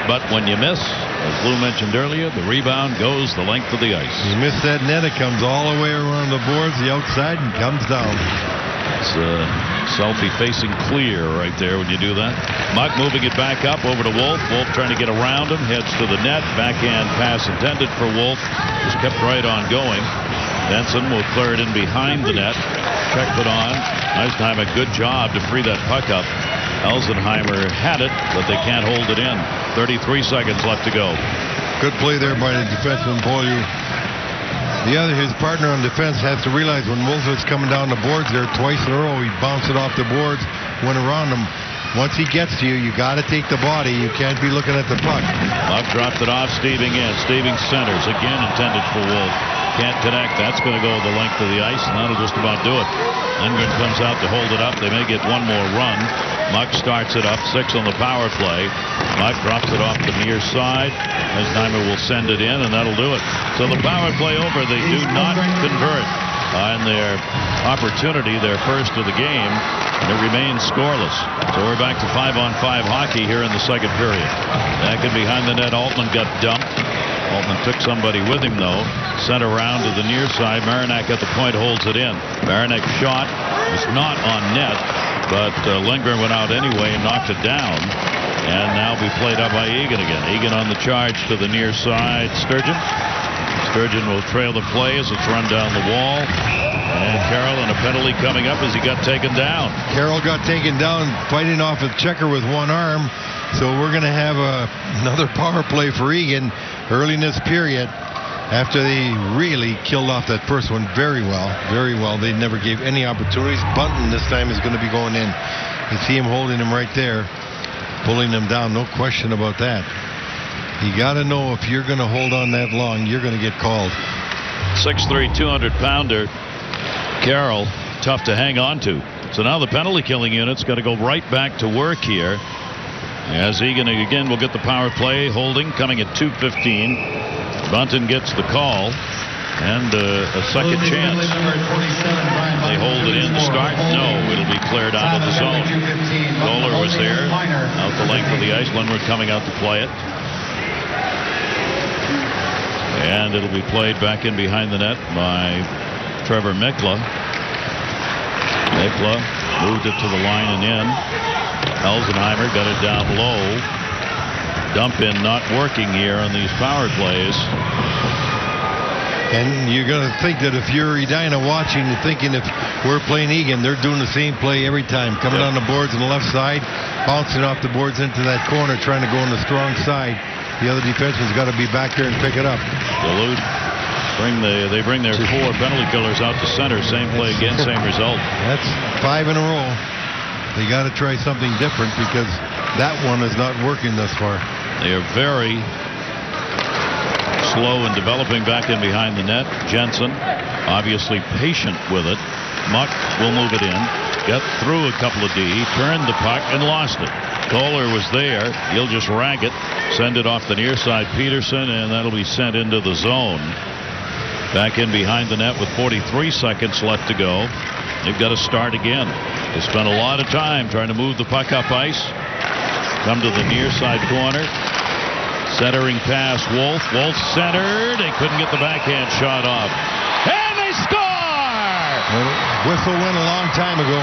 But when you miss, as Lou mentioned earlier, the rebound goes the length of the ice. You miss that net, it comes all the way around the boards, the outside, and comes down. It's selfie facing clear right there when you do that. Muck moving it back up over to Wolf. Wolf trying to get around him. Heads to the net. Backhand pass intended for Wolf. Just kept right on going. Benson will clear it in behind the net. Check put on. Nice time, a good job to free that puck up. Elsenheimer had it, but they can't hold it in. 33 seconds left to go. Good play there by the defenseman, Beaulieu. His partner on defense has to realize when Wolf is coming down the boards there twice in a row, he bounced it off the boards, went around him. Once he gets to you, you got to take the body. You can't be looking at the puck. Buck dropped it off, Steving in. Steving centers, again intended for Wolf. Can't connect. That's going to go the length of the ice, and that'll just about do it. Lindgren comes out to hold it up. They may get one more run. Muck starts it up, 6 on the power play. Muck drops it off the near side. Eisenheimer will send it in, and that'll do it. So the power play over. They do not convert on their opportunity, their first of the game, and it remains scoreless. So we're back to 5-on-5 hockey here in the second period. Back in behind the net, Altman got dumped. Altman took somebody with him, though. Sent around to the near side. Marinak at the point holds it in. Marinak's shot was not on net, but Lindgren went out anyway and knocked it down. And now be played up by Eagan again. Eagan on the charge to the near side. Sturgeon. Sturgeon will trail the play as it's run down the wall. And Carroll, and a penalty coming up as he got taken down. Carroll got taken down fighting off a checker with one arm. So we're going to have another power play for Eagan early in this period after they really killed off that first one very well. Very well. They never gave any opportunities. Bunton this time is going to be going in. You see him holding him right there, pulling him down. No question about that. You got to know if you're going to hold on that long, you're going to get called. 6'3", 200-pounder. Carroll tough to hang on to. So now the penalty killing unit's got to go right back to work here. As Eagan again will get the power play holding coming at 2:15. Bunton gets the call and a second chance. They hold it in to start. No, it'll be cleared out of the zone. Kohler was there out the length of the ice. Lindbergh coming out to play it. And it'll be played back in behind the net by Trevor Mikla. Mikla moved it to the line and in. Elsenheimer got it down low. Dump in not working here on these power plays. And you're going to think that if you're Edina watching, you're thinking if we're playing Eagan, they're doing the same play every time. Coming on the boards on the left side, bouncing off the boards into that corner, trying to go on the strong side. The other defenseman's got to be back there and pick it up. Duluth bring their 4 penalty killers out to center. Same play again, same result. That's 5 in a row. They got to try something different because that one is not working thus far. They are very slow in developing back in behind the net. Jensen obviously patient with it. Muck will move it in. Got through a couple of D. Turned the puck and lost it. Kohler was there. He'll just rag it. Send it off the near side. Peterson, and that'll be sent into the zone. Back in behind the net with 43 seconds left to go. They've got to start again. They spent a lot of time trying to move the puck up ice. Come to the near side corner. Centering pass, Wolf. Wolf centered. They couldn't get the backhand shot off. And they score! Whistle went a long time ago.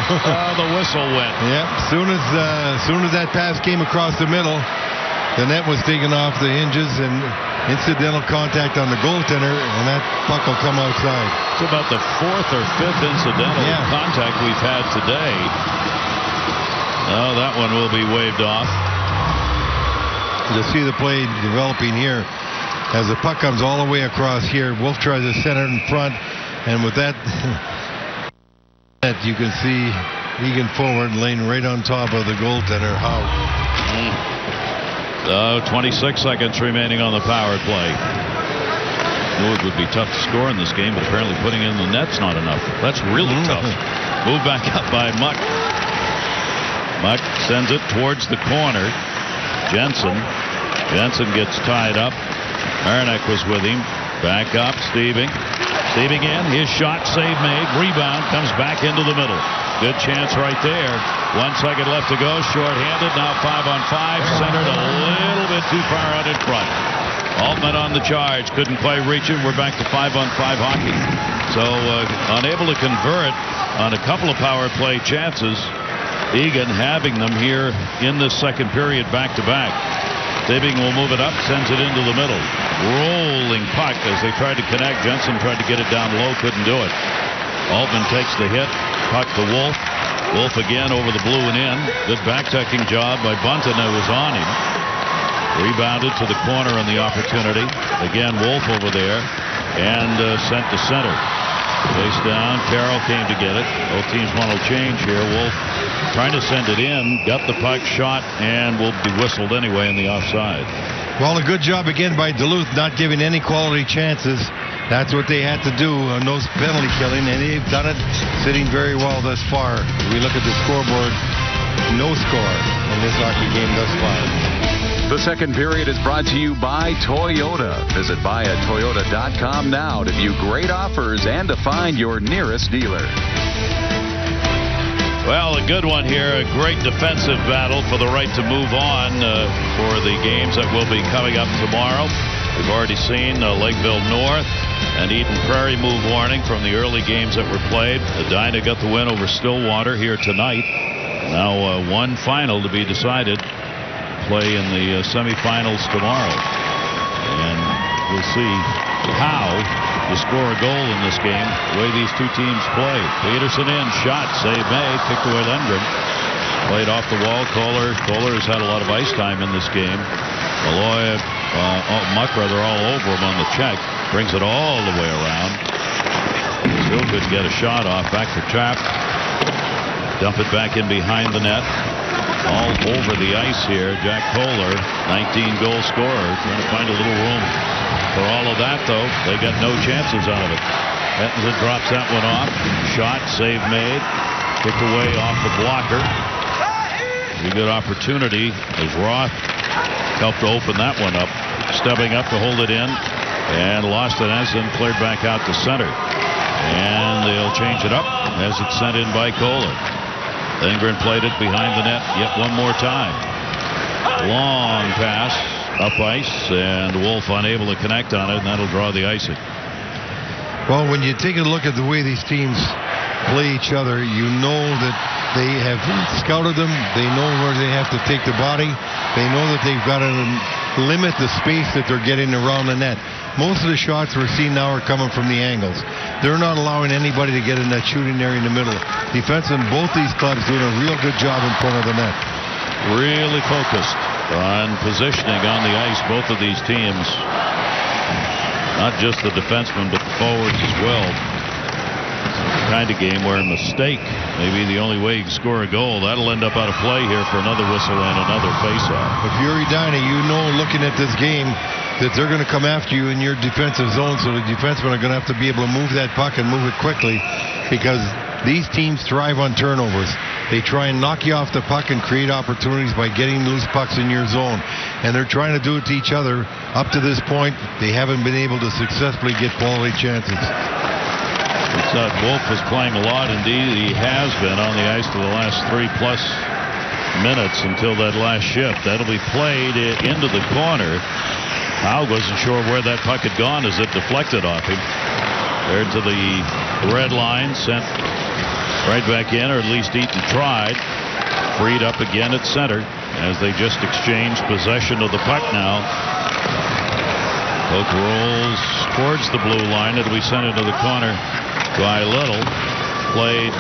The whistle went. Yep. Soon as that pass came across the middle, the net was taken off the hinges and incidental contact on the goaltender, and that puck will come outside. It's about the 4th or 5th incidental contact we've had today. Oh, that one will be waved off. To see the play developing here, as the puck comes all the way across here, Wolf tries to center in front, and with that, you can see Eagan forward laying right on top of the goaltender. How? 26 seconds remaining on the power play. Knew it would be tough to score in this game, but apparently putting in the net's not enough. That's really tough. Move back up by Muck. Muck sends it towards the corner. Jensen gets tied up. Aranek was with him. Back up, Steving in. His shot, save made. Rebound comes back into the middle. Good chance right there. 1 second left to go. Short-handed. Now 5-on-5. Centered a little bit too far out in front. Altman on the charge. Couldn't quite reach him. We're back to 5-on-5 hockey. So unable to convert on a couple of power play chances. Eagan having them here in the second period back-to-back. Sabing will move it up, sends it into the middle. Rolling puck as they tried to connect. Jensen tried to get it down low, couldn't do it. Altman takes the hit. Puck to Wolf. Wolf again over the blue and in. Good back-checking job by Bunton that was on him. Rebounded to the corner on the opportunity. Again, Wolf over there. And sent to center. Face down. Carroll came to get it. Both teams want to change here. Wolf trying to send it in. Got the puck shot and will be whistled anyway in the offside. Well, a good job again by Duluth not giving any quality chances. That's what they had to do on those penalty killing, and they've done it sitting very well thus far. We look at the scoreboard, no score in this hockey game thus far. The second period is brought to you by Toyota. Visit buyatoyota.com now to view great offers and to find your nearest dealer. Well, a good one here. A great defensive battle for the right to move on for the games that will be coming up tomorrow. We've already seen Lakeville North and Eden Prairie move warning from the early games that were played. Edina got the win over Stillwater here tonight. Now one final to be decided. Play in the semifinals tomorrow. And we'll see how to score a goal in this game, the way these two teams play. Peterson in, shot, save made, kicked away Lundgren. Played off the wall. Kohler has had a lot of ice time in this game. Malloy, Muck rather, all over him on the check. Brings it all the way around. Still could get a shot off. Back for Trapp. Dump it back in behind the net. All over the ice here. Jack Kohler, 19-goal scorer, trying to find a little room for all of that, though. They got no chances out of it. Ettenson drops that one off. Shot, save made. Kicked away off the blocker. A good opportunity as Roth helped to open that one up. Stepping up to hold it in. And lost it as and cleared back out to center. And they'll change it up as it's sent in by Kohler. Lindgren played it behind the net yet one more time. Long pass up ice, and Wolf unable to connect on it, and that'll draw the icing. Well, when you take a look at the way these teams play each other, you know that they have scouted them. They know where they have to take the body. They know that they've got to limit the space that they're getting around the net. Most of the shots we're seeing now are coming from the angles. They're not allowing anybody to get in that shooting area in the middle. Defense in both these clubs doing a real good job in front of the net. Really focused on positioning on the ice, both of these teams. Not just the defensemen, but the forwards as well. It's the kind of game where a mistake may be the only way you can score a goal. That'll end up out of play here for another whistle and another faceoff. If you're Edina, you know looking at this game that they're going to come after you in your defensive zone, so the defensemen are going to have to be able to move that puck and move it quickly, because these teams thrive on turnovers. They try and knock you off the puck and create opportunities by getting loose pucks in your zone. And they're trying to do it to each other. Up to this point, they haven't been able to successfully get quality chances. Wolf is playing a lot. Indeed, he has been on the ice for the last 3+ minutes until that last shift. That'll be played into the corner. Howe wasn't sure where that puck had gone as it deflected off him. There to the red line, sent right back in, or at least Eaton tried. Freed up again at center as they just exchanged possession of the puck now. Poke rolls towards the blue line. It'll be sent into the corner by Little. Played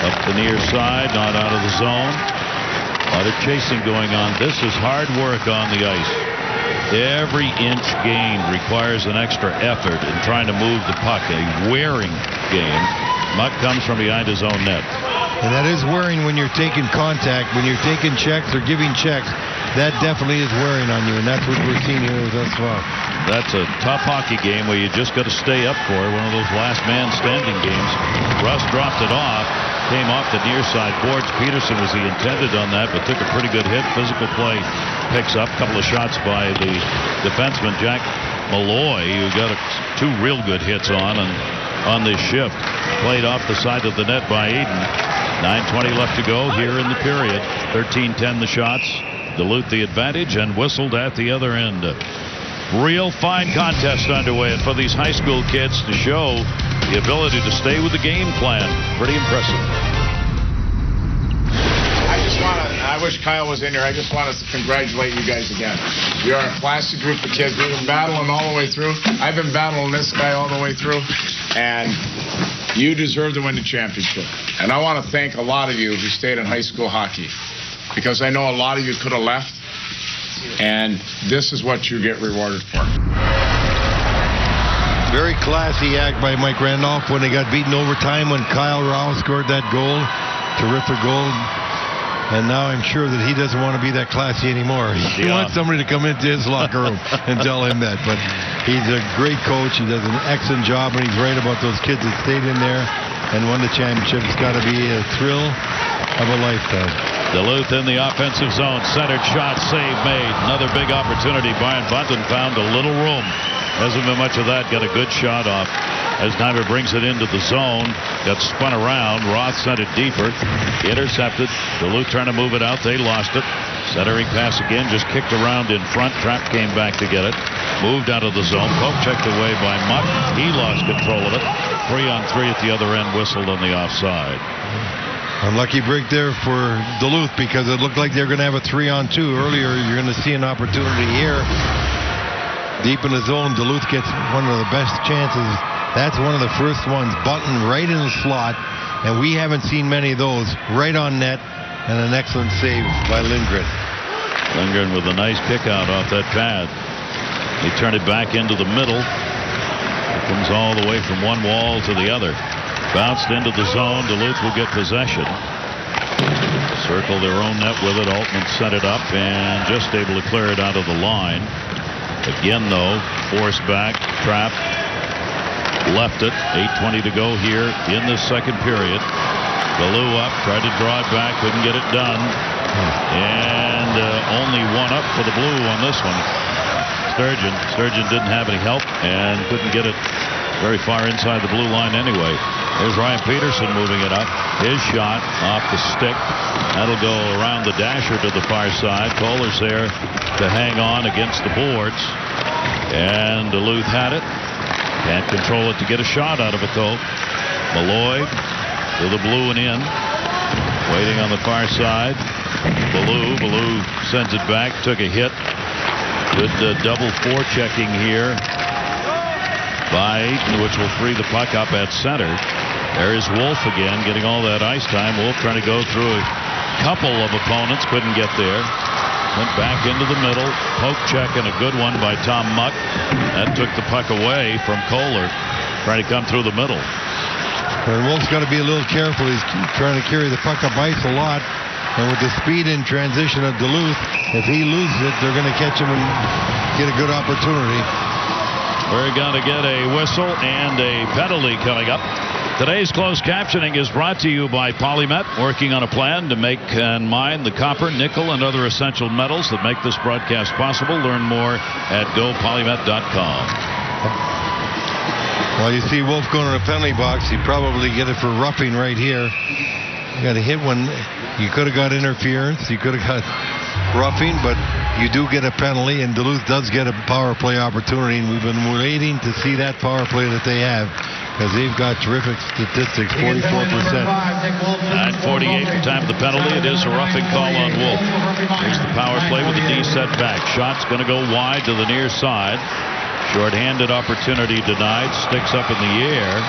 up the near side, not out of the zone. A lot of chasing going on. This is hard work on the ice. Every inch gained requires an extra effort in trying to move the puck. A wearing game. Muck comes from behind his own net. And that is wearing when you're taking contact, when you're taking checks or giving checks. That definitely is wearing on you, and that's what we're seeing here thus far. That's a tough hockey game where you just got to stay up for it. One of those last man standing games. Russ dropped it off. Came off the near side boards. Peterson was the intended on that, but took a pretty good hit. Physical play picks up. A couple of shots by the defenseman, Jack Malloy, who got two real good hits on this shift. Played off the side of the net by Eagan. 9:20 left to go here in the period. 13-10 the shots. Duluth the advantage, and whistled at the other end. Real fine contest underway, and for these high school kids to show the ability to stay with the game plan, pretty impressive. I wish Kyle was in here. I just want to congratulate you guys again. You are a classy group of kids. We've been battling all the way through. I've been battling this guy all the way through, and you deserve to win the championship. And I want to thank a lot of you who stayed in high school hockey, because I know a lot of you could have left, and this is what you get rewarded for. Very classy act by Mike Randolph when they got beaten overtime when Kyle Rao scored that goal. Terrific goal. And now I'm sure that he doesn't want to be that classy anymore. He wants somebody to come into his locker room and tell him that. But he's a great coach. He does an excellent job, and he's right about those kids that stayed in there and won the championship. It's got to be a thrill of a lifetime. Duluth in the offensive zone. Centered shot, save made. Another big opportunity. Brian Bunton found a little room. Hasn't been much of that. Got a good shot off as Nymer brings it into the zone. Got spun around. Roth sent it deeper. Intercepted. Duluth trying to move it out. They lost it. Centering pass again. Just kicked around in front. Trapp came back to get it. Moved out of the zone. Pope checked away by Muck. He lost control of it. 3-on-3 at the other end. Whistled on the offside. Unlucky break there for Duluth, because it looked like they were going to have a 3-on-2 earlier. You're going to see an opportunity here. Deep in the zone, Duluth gets one of the best chances. That's one of the first ones. Bunton right in the slot, and we haven't seen many of those. Right on net, and an excellent save by Lindgren. Lindgren with a nice kick out off that pad. They turn it back into the middle. It comes all the way from one wall to the other. Bounced into the zone. Duluth will get possession. Circle their own net with it. Altman set it up and just able to clear it out of the line. Again, though, forced back. Trapp left it. 8:20 to go here in the second period. Ballou up, tried to draw it back, couldn't get it done. And only one up for the Blue on this one. Sturgeon didn't have any help and couldn't get it very far inside the blue line anyway. There's Ryan Peterson moving it up. His shot off the stick. That'll go around the dasher to the far side. Kohler's there to hang on against the boards. And Duluth had it. Can't control it to get a shot out of it though. Malloy to the blue and in. Waiting on the far side. Ballou sends it back. Took a hit. Good double forechecking here by Eagan, which will free the puck up at center. There is Wolf again, getting all that ice time. Wolf trying to go through a couple of opponents, couldn't get there. Went back into the middle, poke check and a good one by Tom Muck. That took the puck away from Kohler, trying to come through the middle. And Wolf's got to be a little careful. He's trying to carry the puck up ice a lot. And with the speed in transition of Duluth, if he loses it, they're going to catch him and get a good opportunity. We're going to get a whistle and a penalty coming up. Today's closed captioning is brought to you by Polymet, working on a plan to make and mine the copper, nickel, and other essential metals that make this broadcast possible. Learn more at gopolymet.com. Well, you see Wolf going to the penalty box. He'd probably get it for roughing right here. You got to hit one. You could have got interference. You could have got roughing, but you do get a penalty, and Duluth does get a power play opportunity, and we've been waiting to see that power play that they have, because they've got terrific statistics, 44%. 9:48 the time of the penalty. It is a roughing call on Wolf. Here's the power play with the D set back. Shot's going to go wide to the near side. Short-handed opportunity denied. Sticks up in the air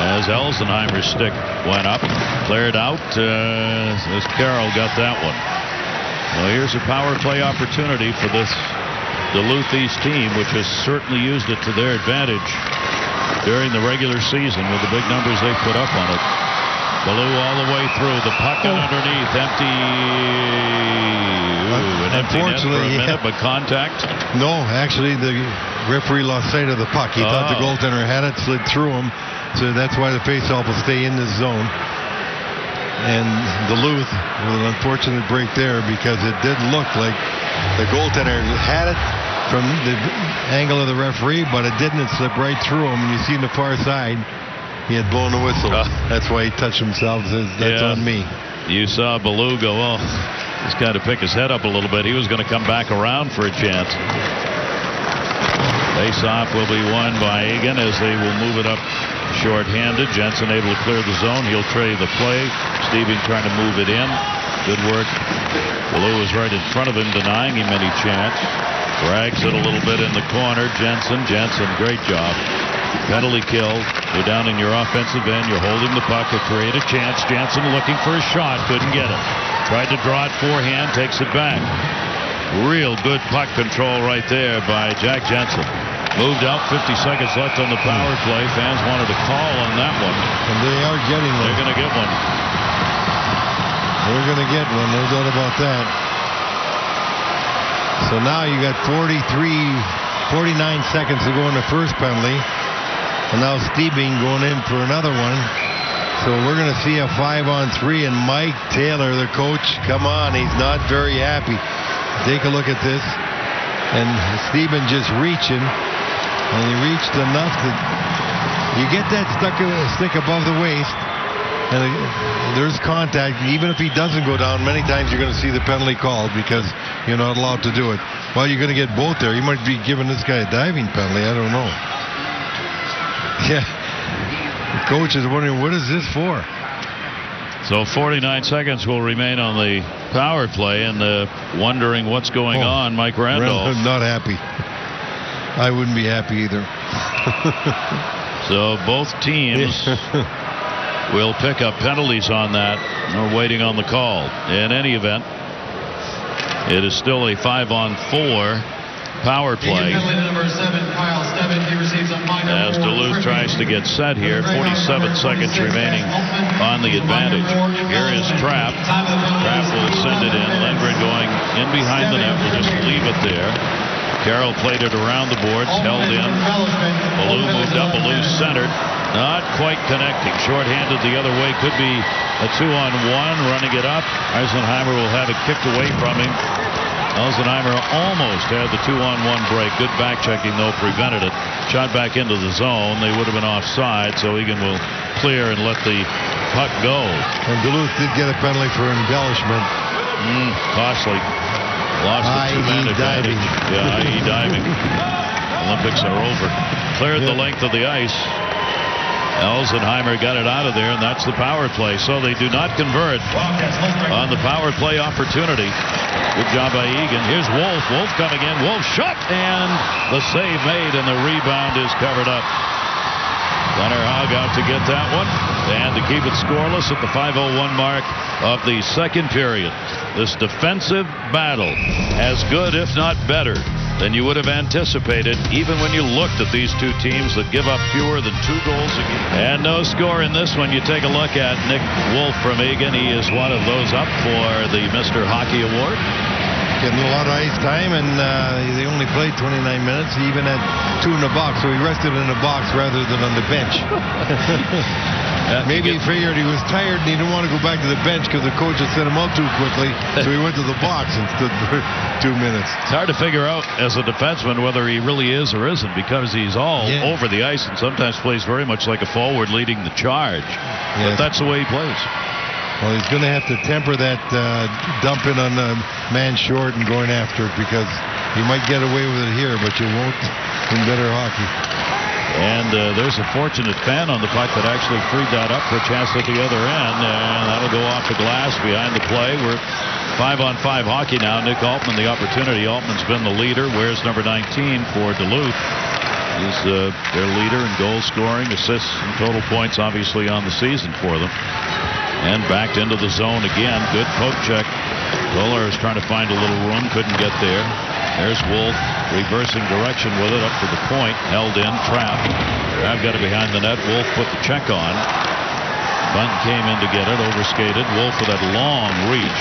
as Elsenheimer's stick went up. Cleared out as Carroll got that one. Well, here's a power play opportunity for this Duluth East team, which has certainly used it to their advantage during the regular season with the big numbers they put up on it. Ballou all the way through. The puck underneath. Empty. Ooh, an empty net for a minute, but contact? No, actually, the referee lost sight of the puck. He thought the goaltender had it, slid through him. So that's why the faceoff will stay in this zone. And Duluth with an unfortunate break there, because it did look like the goaltender had it from the angle of the referee, but it didn't. It slipped right through him. And you see on the far side, he had blown the whistle. That's why he touched himself. That's on me. You saw Ballou go, oh, he's got to pick his head up a little bit. He was going to come back around for a chance. Face-off will be won by Eagan as they will move it up short-handed. Jensen able to clear the zone. He'll trade the play. Stevie trying to move it in. Good work. Ballou is right in front of him, denying him any chance. Drags it a little bit in the corner. Jensen, great job. Penalty kill. You're down in your offensive end. You're holding the puck to create a chance. Jensen looking for a shot. Couldn't get it. Tried to draw it forehand. Takes it back. Real good puck control right there by Jack Jensen. Moved out, 50 seconds left on the power play. Fans wanted a call on that one. And they are getting one. They're going to get one. They're going to get one, no doubt about that. So now you got 49 seconds to go in the first penalty. And now Steving going in for another one. So we're going to see a 5-on-3, and Mike Taylor, the coach, come on, he's not very happy. Take a look at this. And Stephen just reaching, and he reached enough that you get that stick above the waist, and there's contact. Even if he doesn't go down, many times you're going to see the penalty called because you're not allowed to do it. Well, you're going to get both there. You might be giving this guy a diving penalty. I don't know. Yeah. The coach is wondering, what is this for? So 49 seconds will remain on the power play, and wondering what's going on. Mike Randolph. Not happy. I wouldn't be happy either. So both teams will pick up penalties on that. We're waiting on the call. In any event, it is still a 5-on-4 power play. As Duluth tries to get set here, 47 seconds remaining on the advantage. Here is Trapp. Trapp will send it in. Lindgren going in behind the net. We'll just leave it there. Carroll played it around the boards, held in. Ballou moved up, Ballou centered. Not quite connecting. Short-handed the other way. Could be a 2-on-1. Running it up. Eisenheimer will have it kicked away from him. Eisenheimer almost had the 2-on-1 break. Good back-checking, though, prevented it. Shot back into the zone. They would have been offside, so Eagan will clear and let the puck go. And Duluth did get a penalty for embellishment. Costly. Lost the two-man advantage. Yeah, IE diving. Olympics are over. Cleared the length of the ice. Eisenheimer got it out of there, and that's the power play. So they do not convert on the power play opportunity. Good job by Eagan. Here's Wolf. Wolf coming in. Wolf shot, and the save made, and the rebound is covered up. Gunnar Hogg out to get that one, and to keep it scoreless at the 5:01 mark of the second period. This defensive battle, as good, if not better, than you would have anticipated, even when you looked at these two teams that give up fewer than 2 goals a game. And no score in this one. You take a look at Nick Wolf from Eagan. He is one of those up for the Mr. Hockey Award. Getting a lot of ice time, and they only played 29 minutes. He even had 2 in the box, so he rested in the box rather than on the bench. Maybe he figured he was tired and he didn't want to go back to the bench because the coach had sent him out too quickly, so he went to the box and stood for 2 minutes. It's hard to figure out as a defenseman whether he really is or isn't, because he's all over the ice and sometimes plays very much like a forward leading the charge. But that's the way he plays. Well, he's going to have to temper that dumping on the man short and going after it, because you might get away with it here, but you won't in better hockey. And there's a fortunate fan on the puck that actually freed that up for a chance at the other end, and that'll go off the glass behind the play. We're 5-on-5 hockey now. Nick Altman the opportunity. Altman's been the leader. Where's number 19 for Duluth? He's their leader in goal scoring, assists, and total points, obviously, on the season for them. And backed into the zone again. Good poke check. Kohler is trying to find a little room. Couldn't get there. There's Wolf reversing direction with it up to the point. Held in. Trapped. Trapp got it behind the net. Wolf put the check on. Bunton came in to get it. Overskated. Wolf with that long reach.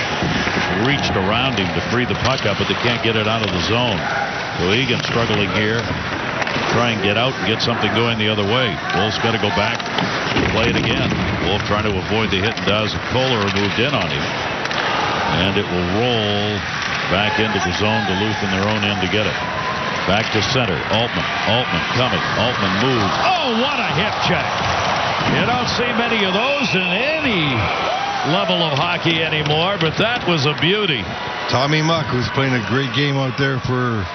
Reached around him to free the puck up, but they can't get it out of the zone. So Eagan struggling here. Try and get out and get something going the other way. Wolf's got to go back. Play it again. Wolf trying to avoid the hit and does. Kohler moved in on him. And it will roll back into the zone. Duluth in their own end to get it. Back to center. Altman. Altman coming. Altman moves. Oh, what a hip check. You don't see many of those in any level of hockey anymore, but that was a beauty. Tommy Muck was playing a great game out there for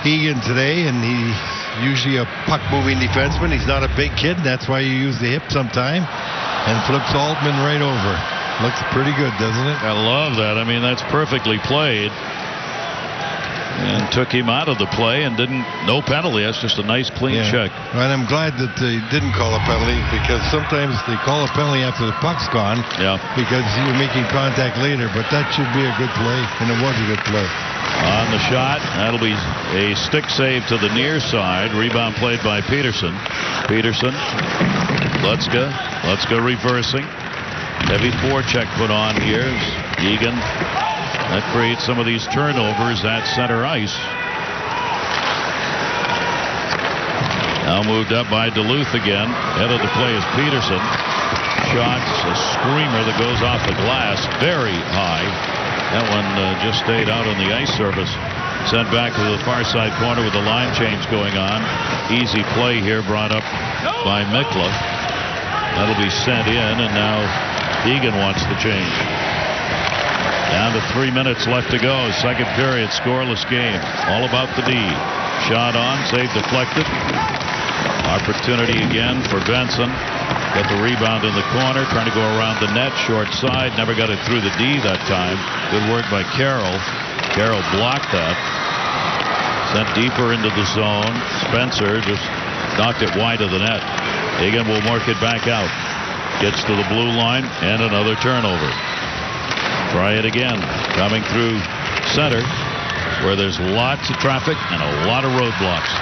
Eagan today, and he's usually a puck-moving defenseman. He's not a big kid. That's why you use the hip sometime. And flips Altman right over. Looks pretty good, doesn't it? I love that. I mean, that's perfectly played. And took him out of the play and no penalty. That's just a nice clean check. And I'm glad that they didn't call a penalty, because sometimes they call a penalty after the puck's gone. Yeah. Because you're making contact later. But that should be a good play, and it was a good play. On the shot, that'll be a stick save to the near side. Rebound played by Peterson. Peterson. Lutzka reversing. Heavy forecheck put on here. Eagan. That creates some of these turnovers at center ice. Now moved up by Duluth again. Head of the play is Peterson. Shots, a screamer that goes off the glass very high. That one just stayed out on the ice surface. Sent back to the far side corner with the line change going on. Easy play here brought up by Mikla. That'll be sent in, and now Eagan wants the change. Down to 3 minutes left to go. Second period, scoreless game. All about the D. Shot on, save deflected. Opportunity again for Benson. Got the rebound in the corner, trying to go around the net, short side. Never got it through the D that time. Good work by Carroll. Carroll blocked that. Sent deeper into the zone. Spencer just knocked it wide of the net. Eagan will work it back out. Gets to the blue line, and another turnover. Try it again. Coming through center, where there's lots of traffic and a lot of roadblocks.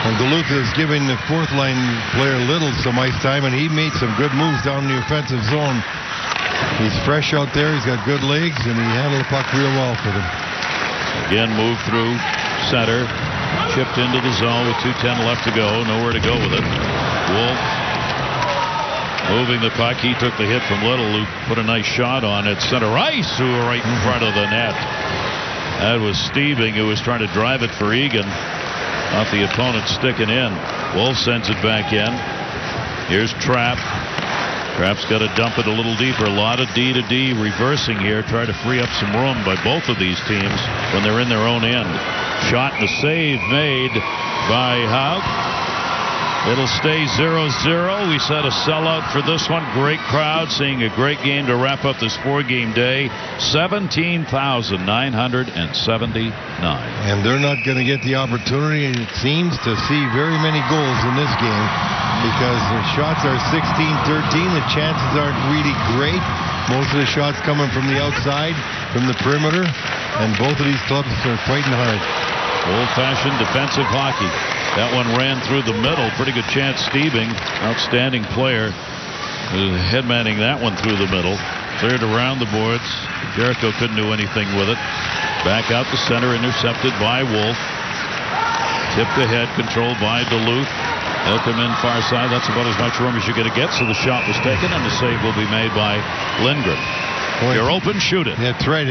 And Duluth is giving the fourth line player Little some ice time, and he made some good moves down the offensive zone. He's fresh out there. He's got good legs, and he handled the puck real well for them. Again, move through center. Chipped into the zone with 2:10 left to go. Nowhere to go with it. Wolf moving the puck. He took the hit from Little, who put a nice shot on it. Center ice, who were right in front of the net. That was Steving, who was trying to drive it for Eagan. Off the opponent sticking in. Wolf sends it back in. Here's Trapp. Trapp's got to dump it a little deeper. A lot of D-to-D reversing here. Try to free up some room by both of these teams when they're in their own end. Shot and a save made by Haug. It'll stay 0-0. We set a sellout for this one. Great crowd, seeing a great game to wrap up this 4-game day. 17,979. And they're not going to get the opportunity, it seems, to see very many goals in this game because the shots are 16-13. The chances aren't really great. Most of the shots coming from the outside, from the perimeter, and both of these clubs are fighting hard. Old-fashioned defensive hockey. That one ran through the middle. Pretty good chance. Steving, outstanding player, headmanning that one through the middle. Cleared around the boards. Jericho couldn't do anything with it. Back out the center, intercepted by Wolf. Tipped ahead, controlled by Duluth. They'll come in far side. That's about as much room as you're going to get. So the shot was taken, and the save will be made by Lindgren. Boy, you're open, shoot it. That's right.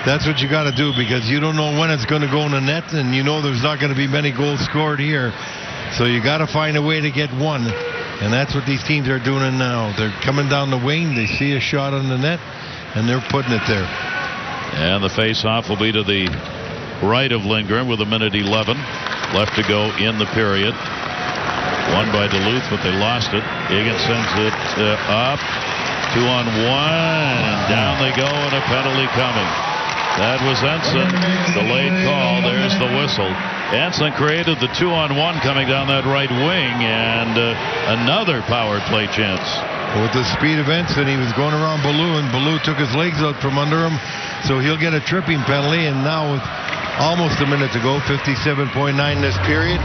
That's what you got to do, because you don't know when it's going to go in the net, and you know there's not going to be many goals scored here. So you got to find a way to get one, and that's what these teams are doing now. They're coming down the wing, they see a shot on the net, and they're putting it there. And the face-off will be to the right of Lindgren with 1:11 left to go in the period. Won by Duluth, but they lost it. Eagan sends it up. 2-on-1, and down they go, and a penalty coming. That was Ensign. Delayed call. There's the whistle. Ensign created the 2-on-1 coming down that right wing, and another power play chance. With the speed of Ensign, he was going around Ballou, and Ballou took his legs out from under him, so he'll get a tripping penalty. And now with almost a minute to go, 57.9 this period,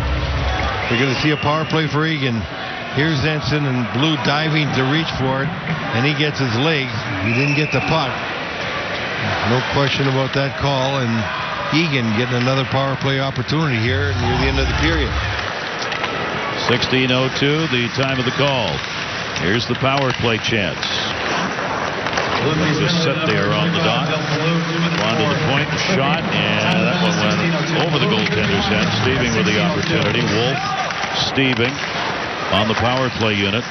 we're going to see a power play for Eagan. Here's Ensign, and Blue diving to reach for it, and he gets his legs. He didn't get the puck. No question about that call, and Eagan getting another power play opportunity here near the end of the period. 16:02, the time of the call. Here's the power play chance. Just sit there on the dot. Onto the point, shot, and that one went over the goaltender's head. Steving with the opportunity. Wolf, Steving on the power play unit.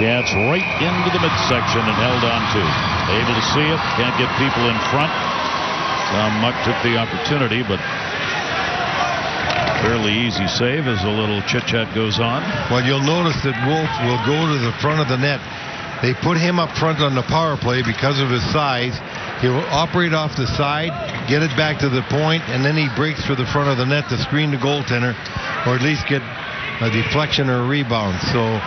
Chance right into the midsection and held on to. Able to see it. Can't get people in front. Muck took the opportunity, but fairly easy save as a little chit-chat goes on. Well, you'll notice that Wolf will go to the front of the net. They put him up front on the power play because of his size. He'll operate off the side, get it back to the point, and then he breaks for the front of the net to screen the goaltender, or at least get a deflection or a rebound. So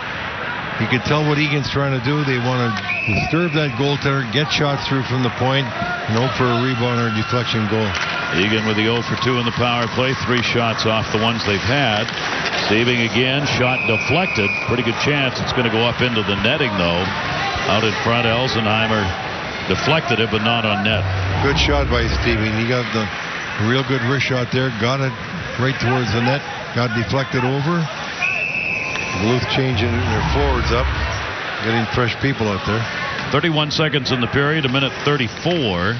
you can tell what Eagan's trying to do. They want to disturb that goaltender, get shots through from the point, and hope for a rebound or a deflection goal. Eagan with the 0 for 2 in the power play. 3 shots off the ones they've had. Saving again. Shot deflected. Pretty good chance it's going to go up into the netting, though. Out in front, Elsenheimer deflected it, but not on net. Good shot by Steving. He got the real good wrist shot there. Got it right towards the net. Got deflected over. Duluth changing their forwards up. Getting fresh people out there. 31 seconds in the period. 1:34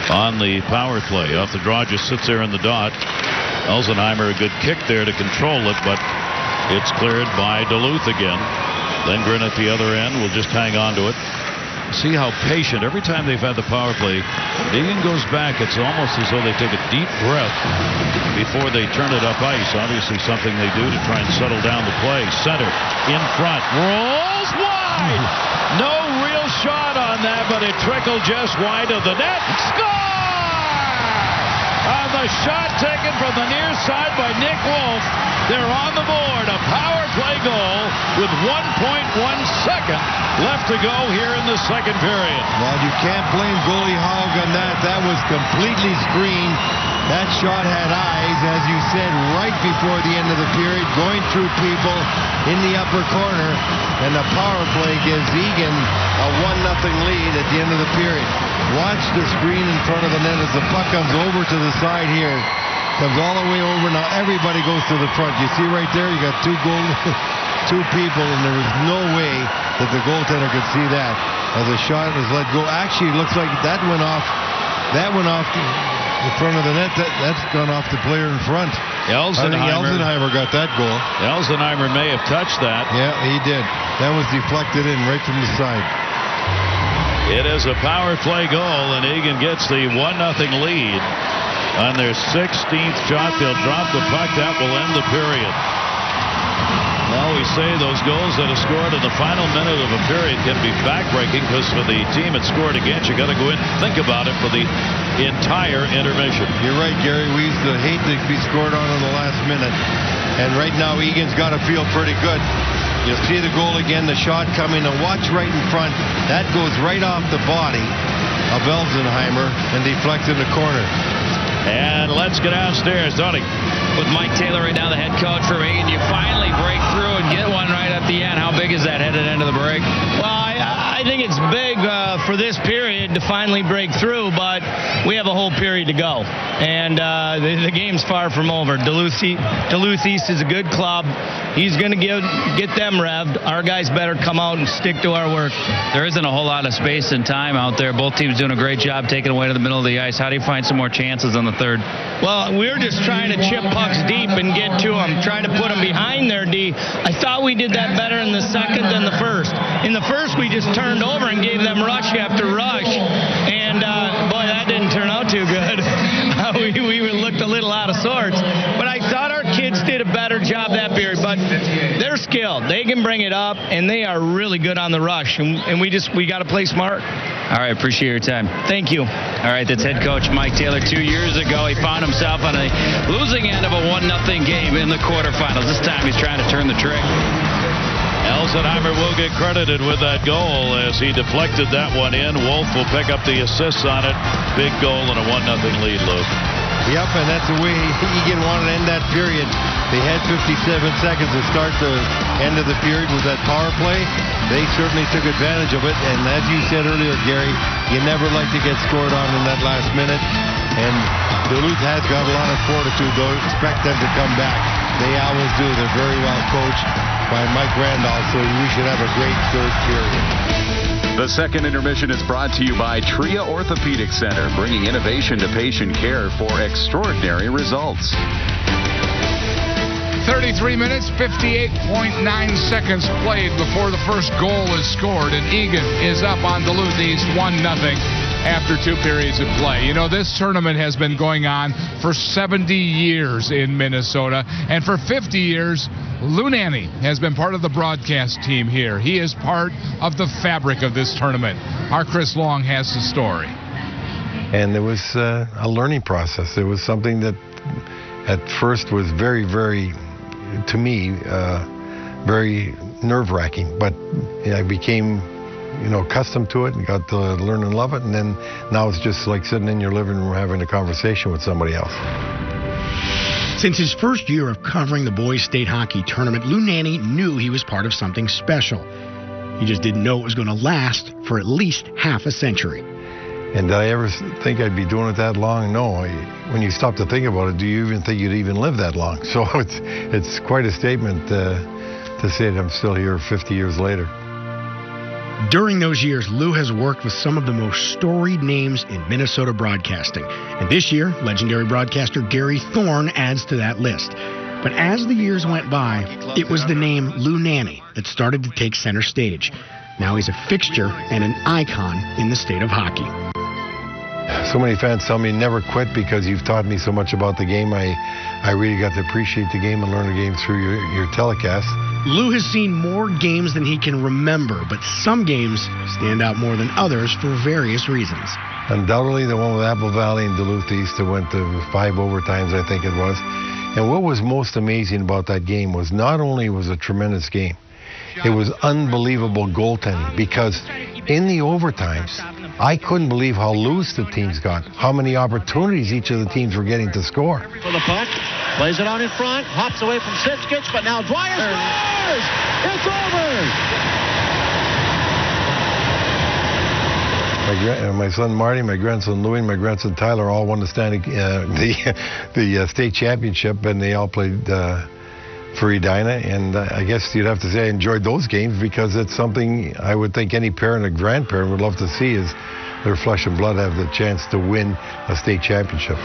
on the power play. Off the draw, just sits there in the dot. Elsenheimer, a good kick there to control it, but it's cleared by Duluth again. Lindgren at the other end will just hang on to it. See how patient every time they've had the power play. Eagan goes back. It's almost as though they take a deep breath before they turn it up ice. Obviously something they do to try and settle down the play. Center in front, rolls wide. No real shot on that, but it trickled just wide of the net. Score! On the shot taken from the near side by Nick Wolf. They're on the board. A power play goal with with 1.1 second left to go here in the second period. Well, you can't blame goalie Haug on that. That was completely screened. That shot had eyes, as you said, right before the end of the period, going through people in the upper corner, and the power play gives Eagan a 1-0 lead at the end of the period. Watch the screen in front of the net as the puck comes over to the side here. Comes all the way over. Now everybody goes to the front. You see right there, you got two people, and there was no way that the goaltender could see that. As the shot was let go. Actually, it looks like that went off. That went off in front of the net. That's gone off the player in front. I think Elsenheimer got that goal. Elsenheimer may have touched that. Yeah, he did. That was deflected in right from the side. It is a power play goal, and Eagan gets the 1-0 lead on their 16th shot. They'll drop the puck. That will end the period. Well, we say those goals that are scored in the final minute of a period can be backbreaking, because for the team it scored against, you got to go in and think about it for the entire intermission. You're right, Gary. We used to hate to be scored on in the last minute. And right now, Eagan's got to feel pretty good. You'll see the goal again, the shot coming, and watch right in front. That goes right off the body of Elsenheimer and deflects in the corner. And let's get downstairs, Tony. With Mike Taylor right now, the head coach for Eagan, you finally break through and get one right at the end. How big is that headed into the break? Well, I think it's big for this period to finally break through, but we have a whole period to go. And the game's far from over. Duluth East is a good club. He's going to get them revved. Our guys better come out and stick to our work. There isn't a whole lot of space and time out there. Both teams doing a great job taking away to the middle of the ice. How do you find some more chances on the third? Well, we're just trying to chip pucks deep and get to them, trying to put them behind their D. I thought we did that better in the second than the first. In the first, we just turned over and gave them rush after rush, and boy, that didn't turn out too good. We looked a little out of sorts, but I thought our kids did a better job that period. But they're skilled; they can bring it up, and they are really good on the rush. And we got to play smart. All right, appreciate your time. Thank you. All right, that's head coach Mike Taylor. 2 years ago, he found himself on a losing end of a 1-0 game in the quarterfinals. This time, he's trying to turn the trick. Elsenheimer will get credited with that goal as he deflected that one in. Wolf will pick up the assists on it. Big goal and a 1-0 lead, Luke. Yep, and that's the way Eagan wanted to end that period. They had 57 seconds to start the end of the period with that power play. They certainly took advantage of it, and as you said earlier, Gary, you never like to get scored on in that last minute. And Duluth has got a lot of fortitude, though. Expect them to come back. They always do. They're very well coached by Mike Randolph, so we should have a great third period. The second intermission is brought to you by Tria Orthopedic Center, bringing innovation to patient care for extraordinary results. 33 minutes, 58.9 seconds played before the first goal is scored, and Eagan is up on Duluth East 1-0 after 2 periods of play. You know, this tournament has been going on for 70 years in Minnesota, and for 50 years, Lou Nanne has been part of the broadcast team here. He is part of the fabric of this tournament. Our Chris Long has the story. And it was a learning process. It was something that at first was very, very, to me, very nerve-wracking. But I became, accustomed to it and got to learn and love it. And then now it's just like sitting in your living room having a conversation with somebody else. Since his first year of covering the boys' state hockey tournament, Lou Nanne knew he was part of something special. He just didn't know it was going to last for at least half a century. And did I ever think I'd be doing it that long? No. When you stop to think about it, do you even think you'd even live that long? So it's quite a statement to say that I'm still here 50 years later. During those years, Lou has worked with some of the most storied names in Minnesota broadcasting. And this year, legendary broadcaster Gary Thorne adds to that list. But as the years went by, it was the name Lou Nanne that started to take center stage. Now he's a fixture and an icon in the state of hockey. So many fans tell me never quit because you've taught me so much about the game. I really got to appreciate the game and learn the game through your telecast. Lou has seen more games than he can remember, but some games stand out more than others for various reasons. Undoubtedly the one with Apple Valley and Duluth East that went to 5 overtimes, I think it was. And what was most amazing about that game was not only was it a tremendous game, it was unbelievable goaltending, because in the overtimes, I couldn't believe how loose the teams got, how many opportunities each of the teams were getting to score. For the puck, plays it on in front, hops away from Sitchkich, but now Dwyer scores! It's over! My son Marty, my grandson Louie, and my grandson Tyler all won the state championship, and they all played for Edina. And I guess you'd have to say I enjoyed those games, because it's something I would think any parent or grandparent would love to see, is their flesh and blood have the chance to win a state championship.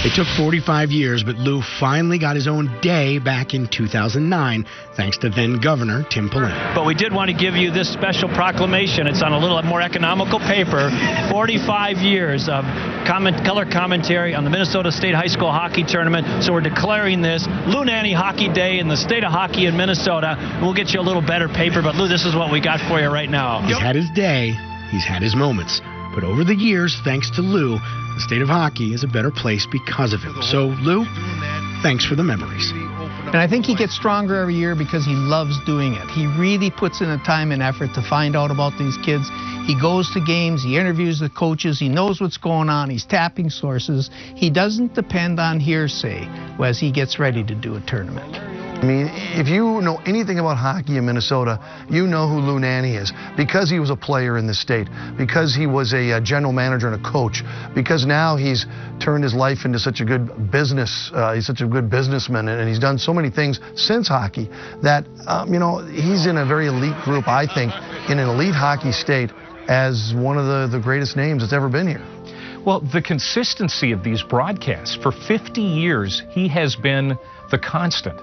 It took 45 years, but Lou finally got his own day back in 2009, thanks to then Governor Tim Pawlenty. But we did want to give you this special proclamation. It's on a little more economical paper. 45 years of color commentary on the Minnesota State High School Hockey Tournament. So we're declaring this Lou Nanne Hockey Day in the state of hockey in Minnesota. We'll get you a little better paper, but Lou, this is what we got for you right now. He's had his day. He's had his moments. But over the years, thanks to Lou, the state of hockey is a better place because of him. So, Lou, thanks for the memories. And I think he gets stronger every year because he loves doing it. He really puts in the time and effort to find out about these kids. He goes to games, he interviews the coaches, he knows what's going on, he's tapping sources. He doesn't depend on hearsay as he gets ready to do a tournament. I mean, if you know anything about hockey in Minnesota, you know who Lou Nanne is, because he was a player in the state, because he was a general manager and a coach, because now he's turned his life into such a good business. He's such a good businessman, and he's done so many things since hockey that, you know, he's in a very elite group, I think, in an elite hockey state as one of the greatest names that's ever been here. Well, the consistency of these broadcasts. For 50 years, he has been the constant.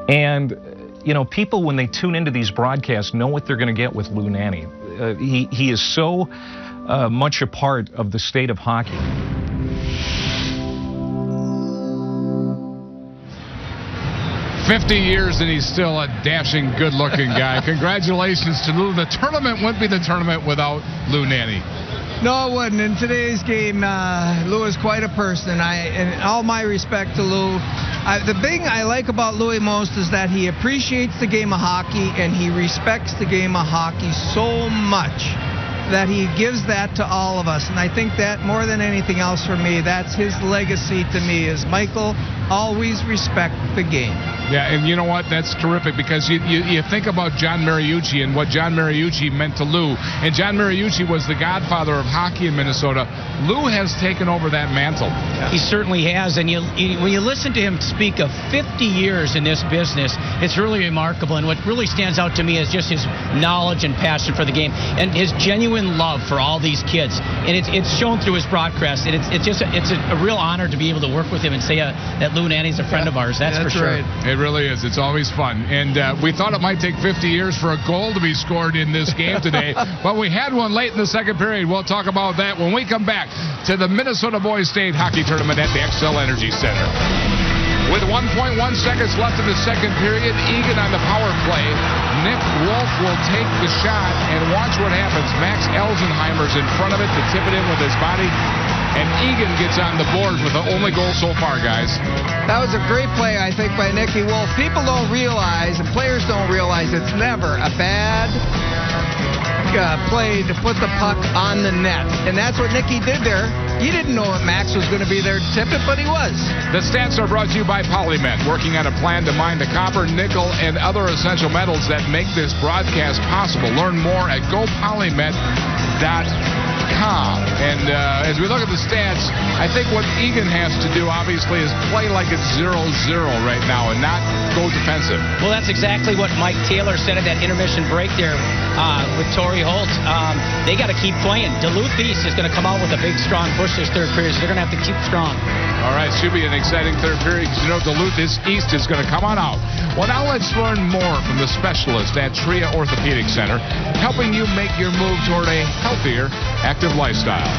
And, you know, people, when they tune into these broadcasts, know what they're going to get with Lou Nanne. He is so much a part of the state of hockey. $50 and he's still a dashing, good-looking guy. Congratulations to Lou. The tournament wouldn't be the tournament without Lou Nanne. No, it wouldn't. In today's game, Lou is quite a person. And all my respect to Lou. The thing I like about Louie most is that he appreciates the game of hockey, and he respects the game of hockey so much that he gives that to all of us. And I think that more than anything else for me, that's his legacy to me, is Michael always respect the game. Yeah, and you know what? That's terrific, because you think about John Mariucci and what John Mariucci meant to Lou. And John Mariucci was the godfather of hockey in Minnesota. Lou has taken over that mantle. He certainly has. And when you listen to him speak of 50 years in this business, it's really remarkable. And what really stands out to me is just his knowledge and passion for the game, and his genuine love for all these kids. And it's shown through his broadcast. And it's a real honor to be able to work with him and say that Lou Nanne's a friend of ours. That's for sure. Right. It really is. It's always fun. And we thought it might take 50 years for a goal to be scored in this game today, but we had one late in the second period. We'll talk about that when we come back to the Minnesota Boys State Hockey Tournament at the Xcel Energy Center. With 1.1 seconds left in the second period, Eagan on the power play. Nick Wolf will take the shot, and watch what happens. Max Elsenheimer's in front of it to tip it in with his body. And Eagan gets on the board with the only goal so far, guys. That was a great play, I think, by Nicky Wolf. People don't realize, and players don't realize, it's never a bad play to put the puck on the net. And that's what Nicky did there. He didn't know that Max was going to be there to tip it, but he was. The stats are brought to you by Polymet, working on a plan to mine the copper, nickel, and other essential metals that make this broadcast possible. Learn more at gopolymet.com. And as we look at the stats, I think what Eagan has to do, obviously, is play like it's 0-0 right now and not go defensive. Well, that's exactly what Mike Taylor said at that intermission break there with Torrey Holt. They got to keep playing. Duluth East is going to come out with a big, strong push this third period, so they're going to have to keep strong. All right, should be an exciting third period because, you know, Duluth East is going to come on out. Well, now let's learn more from the specialist at Tria Orthopedic Center, helping you make your move toward a healthier, active lifestyle.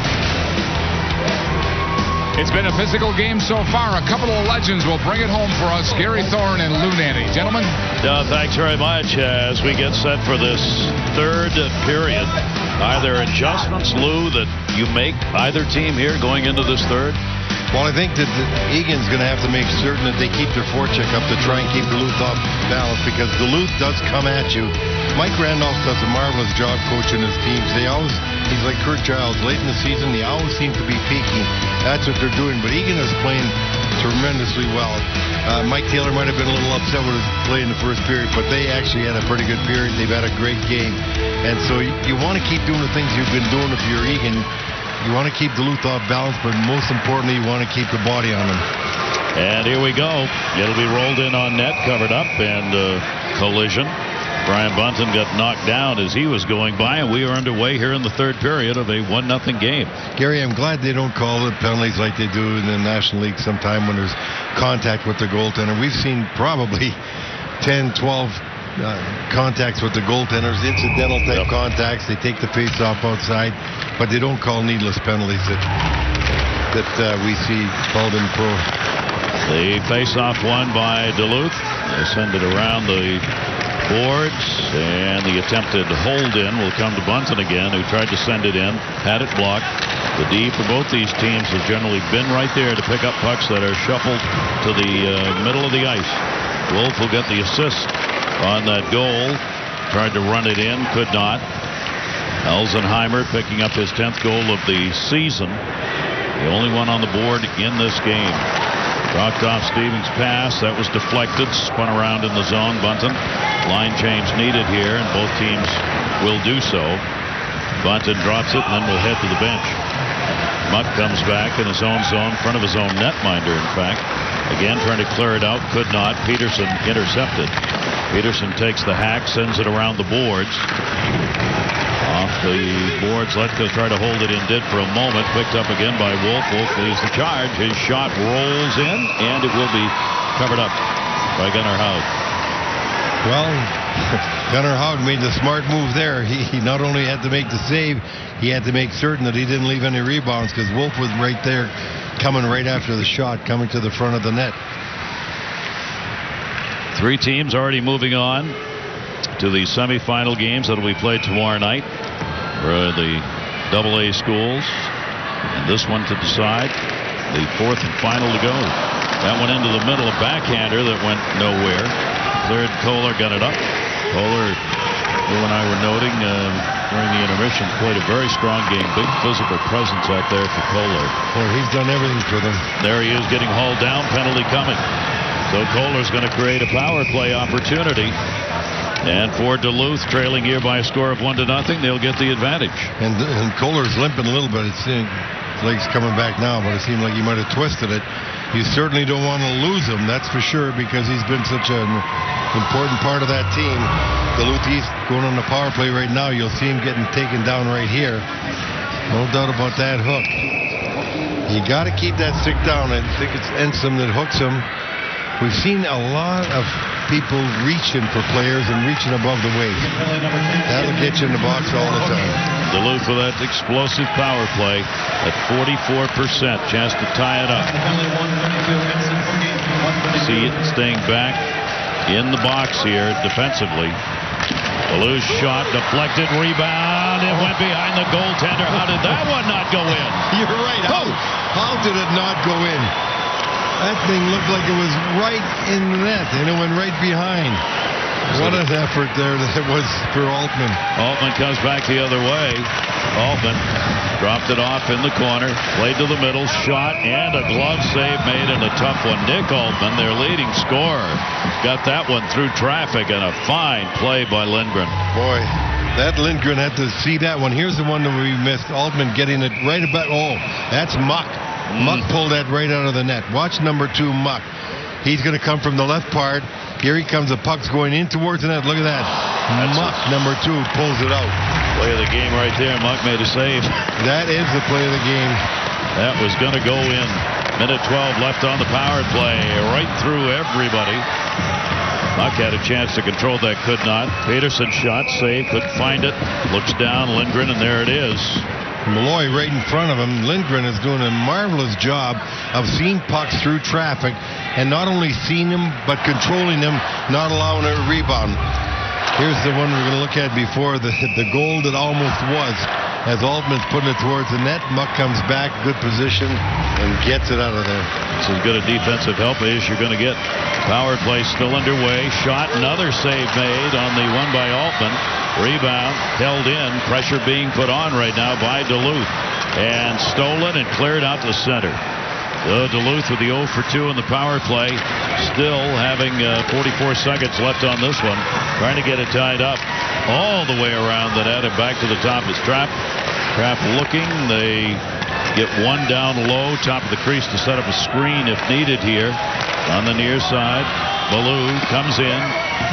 It's been a physical game so far. A couple of legends will bring it home for us, Gary Thorne and Lou Nanne. Gentlemen? Thanks very much. As we get set for this third period, are there adjustments, Lou, that you make either team here going into this third? Well, I think that Eagan's going to have to make certain that they keep their forecheck up to try and keep Duluth off balance, because Duluth does come at you. Mike Randolph does a marvelous job coaching his teams. He's like Kurt Giles. Late in the season, they always seem to be peaking. That's what they're doing. But Eagan is playing tremendously well. Mike Taylor might have been a little upset with his play in the first period, but they actually had a pretty good period. They've had a great game. And so you want to keep doing the things you've been doing if you're Eagan. You want to keep Duluth off balance, but most importantly, you want to keep the body on them. And here we go. It'll be rolled in on net, covered up, and collision. Brian Bunton got knocked down as he was going by, and we are underway here in the third period of a 1-0 game. Gary, I'm glad they don't call it penalties like they do in the National League sometime when there's contact with the goaltender. We've seen probably 10, 12 contacts with the goaltenders, incidental type contacts. They take the face off outside, but they don't call needless penalties that we see called in pro. The face-off won by Duluth. They send it around the boards, and the attempted hold-in will come to Bunton again, who tried to send it in, had it blocked. The D for both these teams has generally been right there to pick up pucks that are shuffled to the middle of the ice. Wolf will get the assist on that goal. Tried to run it in, could not. Elsenheimer picking up his 10th goal of the season. The only one on the board in this game. Rocked off Stevens' pass. That was deflected. Spun around in the zone. Bunton. Line change needed here, and both teams will do so. Bunton drops it and then will head to the bench. Muck comes back in his own zone, front of his own netminder, in fact. Again, trying to clear it out. Could not. Peterson intercepted. Peterson takes the hack, sends it around the boards. Off the boards, Letko try to hold it in, did for a moment. Picked up again by Wolf. Wolf leads the charge. His shot rolls in, and it will be covered up by Gunnar Howd. Well, Gunnar Howd made the smart move there. He not only had to make the save, he had to make certain that he didn't leave any rebounds, because Wolf was right there, coming right after the shot, coming to the front of the net. Three teams already moving on to the semifinal games that will be played tomorrow night for the AA schools. And this one to decide, the fourth and final to go. That one into the middle, a backhander that went nowhere. Cleared. Kohler got it up. Kohler, who and I were noting during the intermission, played a very strong game. Big physical presence out there for Kohler. Boy, he's done everything for them. There he is, getting hauled down. Penalty coming. So Kohler's going to create a power play opportunity. And for Duluth, trailing here by a score of 1-0, they'll get the advantage. And Kohler's limping a little bit. His leg's coming back now, but it seemed like he might have twisted it. You certainly don't want to lose him, that's for sure, because he's been such an important part of that team. Duluth East going on the power play right now. You'll see him getting taken down right here. No doubt about that hook. You got to keep that stick down. I think it's Ensom that hooks him. We've seen a lot of people reaching for players and reaching above the waist. That'll get you in the box all the time. Duluth with that explosive power play at 44%. Chance to tie it up. See it staying back in the box here defensively. A loose shot, deflected, rebound. It went behind the goaltender. How did that one not go in? You're right. How did it not go in? That thing looked like it was right in the net, and it went right behind. What an effort there that was for Altman. Altman comes back the other way. Altman dropped it off in the corner, played to the middle, shot, and a glove save made, and a tough one. Nick Altman, their leading scorer, got that one through traffic, and a fine play by Lindgren. Boy, that Lindgren had to see that one. Here's the one that we missed. Altman getting it right about. Oh, that's Muck. Muck pulled that right out of the net. Watch number 2, Muck. He's going to come from the left part. Here he comes. The puck's going in towards the net. Look at that. Muck, number 2, pulls it out. Play of the game right there. Muck made a save. That is the play of the game. That was going to go in. Minute 12 left on the power play. Right through everybody. Muck had a chance to control that, could not. Peterson shot, save, couldn't find it. Looks down, Lindgren, and there it is. Malloy right in front of him. Lindgren is doing a marvelous job of seeing pucks through traffic, and not only seeing them, but controlling them, not allowing a rebound. Here's the one we're going to look at before, the goal that almost was. as Altman's putting it towards the net. Muck comes back, good position, and gets it out of there. It's as good a defensive help as you're going to get. Power play still underway. Shot, another save made on the one by Altman. Rebound held in. Pressure being put on right now by Duluth. And stolen and cleared out to center. Duluth with the 0 for 2 in the power play. Still having 44 seconds left on this one. Trying to get it tied up all the way around the net and back to the top is Trapp. Trapp looking. They get one down low, top of the crease to set up a screen if needed here. On the near side, Ballou comes in,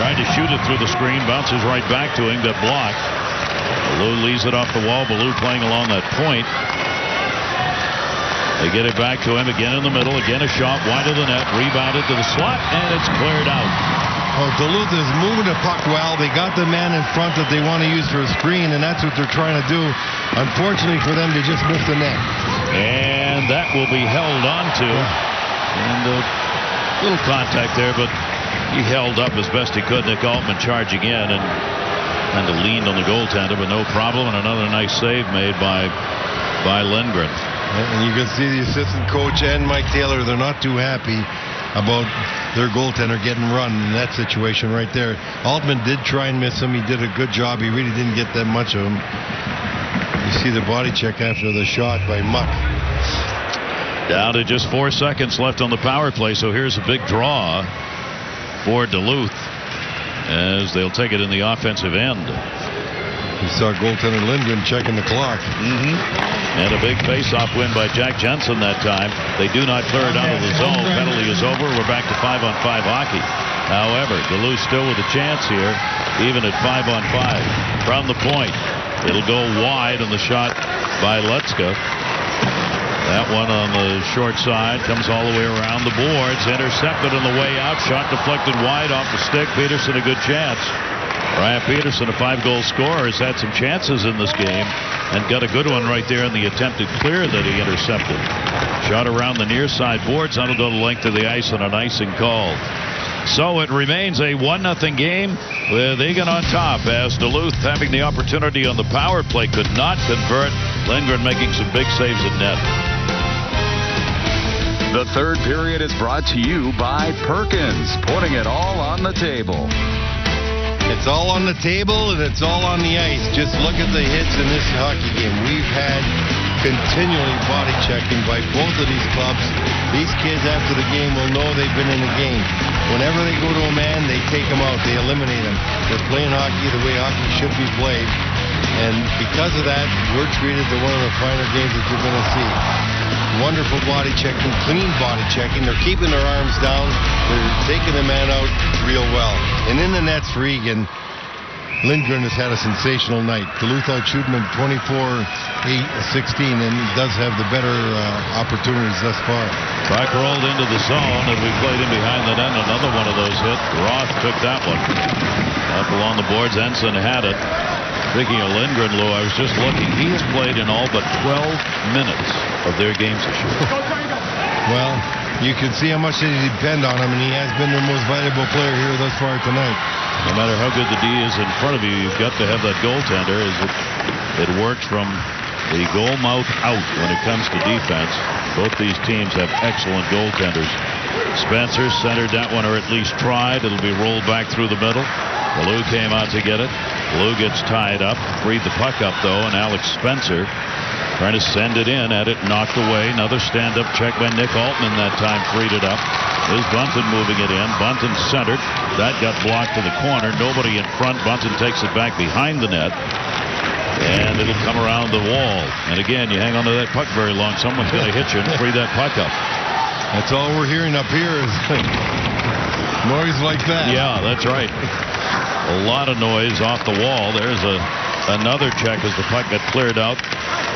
trying to shoot it through the screen, bounces right back to him, got blocked. Ballou leaves it off the wall. Ballou playing along that point. They get it back to him again in the middle. Again a shot wide of the net. Rebounded to the slot, and it's cleared out. Oh, Duluth is moving the puck well. They got the man in front that they want to use for a screen, and that's what they're trying to do. Unfortunately for them, they just missed the net. And that will be held on to. And a little contact there, but he held up as best he could. Nick Altman charging in and kind of leaned on the goaltender, but no problem. And another nice save made by Lindgren. And you can see the assistant coach and Mike Taylor, they're not too happy about their goaltender getting run in that situation right there. Altman did try and miss him. He did a good job. He really didn't get that much of him. You see the body check after the shot by Muck. Down to just 4 seconds left on the power play, so here's a big draw for Duluth as they'll take it in the offensive end. You saw goaltender Lindgren checking the clock. And a big face-off win by Jack Jensen that time. They do not clear it out of the zone. Penalty is over. We're back to 5-on-5 hockey. However, Duluth still with a chance here, even at 5-on-5. From the point, it'll go wide on the shot by Lutzka. That one on the short side comes all the way around the boards. Intercepted on the way out. Shot deflected wide off the stick. Peterson a good chance. Ryan Peterson, a 5-goal scorer, has had some chances in this game and got a good one right there in the attempted clear that he intercepted. Shot around the near side boards. That'll go the length of the ice and an icing call. So it remains a 1-0 game with Eagan on top as Duluth having the opportunity on the power play could not convert. Lindgren making some big saves at net. The third period is brought to you by Perkins, putting it all on the table. It's all on the table and it's all on the ice. Just look at the hits in this hockey game. We've had continually body checking by both of these clubs. These kids after the game will know they've been in the game. Whenever they go to a man, they take him out. They eliminate him. They're playing hockey the way hockey should be played. And because of that, we're treated to one of the finer games that you're going to see. Wonderful body checking, clean body checking. They're keeping their arms down. They're taking the man out real well. And in the nets for Eagan, Lindgren has had a sensational night. Duluth out shooting him 24-8-16, and he does have the better opportunities thus far. Puck rolled into the zone, and we played in behind the net. Another one of those hit. Roth took that one. Up along the boards, Ensign had it. Speaking of Lindgren, Lou, I was just looking. He has played in all but 12 minutes of their games this year. Well, you can see how much they depend on him, and he has been their most valuable player here thus far tonight. No matter how good the D is in front of you, you've got to have that goaltender. It works from the goal mouth out when it comes to defense. Both these teams have excellent goaltenders. Spencer centered that one, or at least tried. It'll be rolled back through the middle. Ballou came out to get it. Ballou gets tied up, freed the puck up though, and Alex Spencer trying to send it in, had it knocked away. Another stand-up check by Nick Altman that time, freed it up. Is Bunton moving it in. Bunton centered. That got blocked to the corner. Nobody in front. Bunton takes it back behind the net. And it'll come around the wall. And again, you hang on to that puck very long. Someone's going to hit you and free that puck up. That's all we're hearing up here is noise like that. Yeah, that's right. A lot of noise off the wall. There's another check as the puck got cleared out.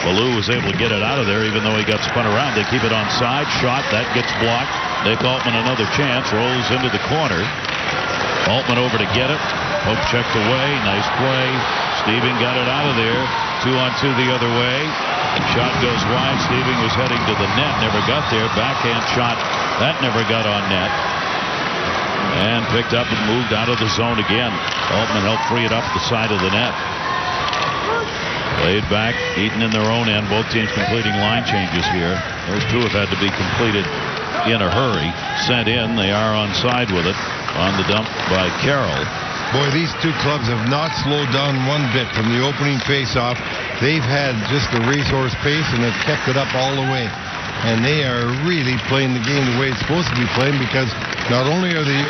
Ballou was able to get it out of there even though he got spun around. They keep it onside. Shot. That gets blocked. Nick Altman another chance. Rolls into the corner. Altman over to get it. Poke checked away. Nice play. Steving got it out of there. 2-on-2 the other way. Shot goes wide. Steving was heading to the net. Never got there. Backhand shot. That never got on net. And picked up and moved out of the zone again. Altman helped free it up the side of the net. Laid back, Eaton in their own end. Both teams completing line changes here. Those two have had to be completed in a hurry. Sent in. They are onside with it on the dump by Carroll. Boy, these two clubs have not slowed down one bit from the opening face-off. They've had just the racehorse pace and have kept it up all the way. And they are really playing the game the way it's supposed to be played, because not only are they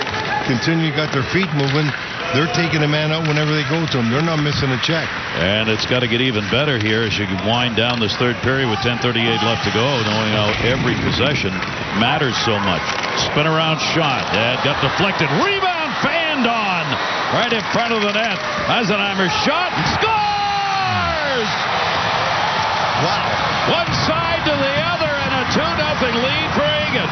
continuing got their feet moving, they're taking a man out whenever they go to him. They're not missing a check. And it's got to get even better here as you wind down this third period with 10:38 left to go, knowing how every possession matters so much. Spin around shot. That got deflected. Rebound fanned on. Right in front of the net. Eisenheimer shot. Scores! Wow. One side to the other and a 2-0 lead for Eagan.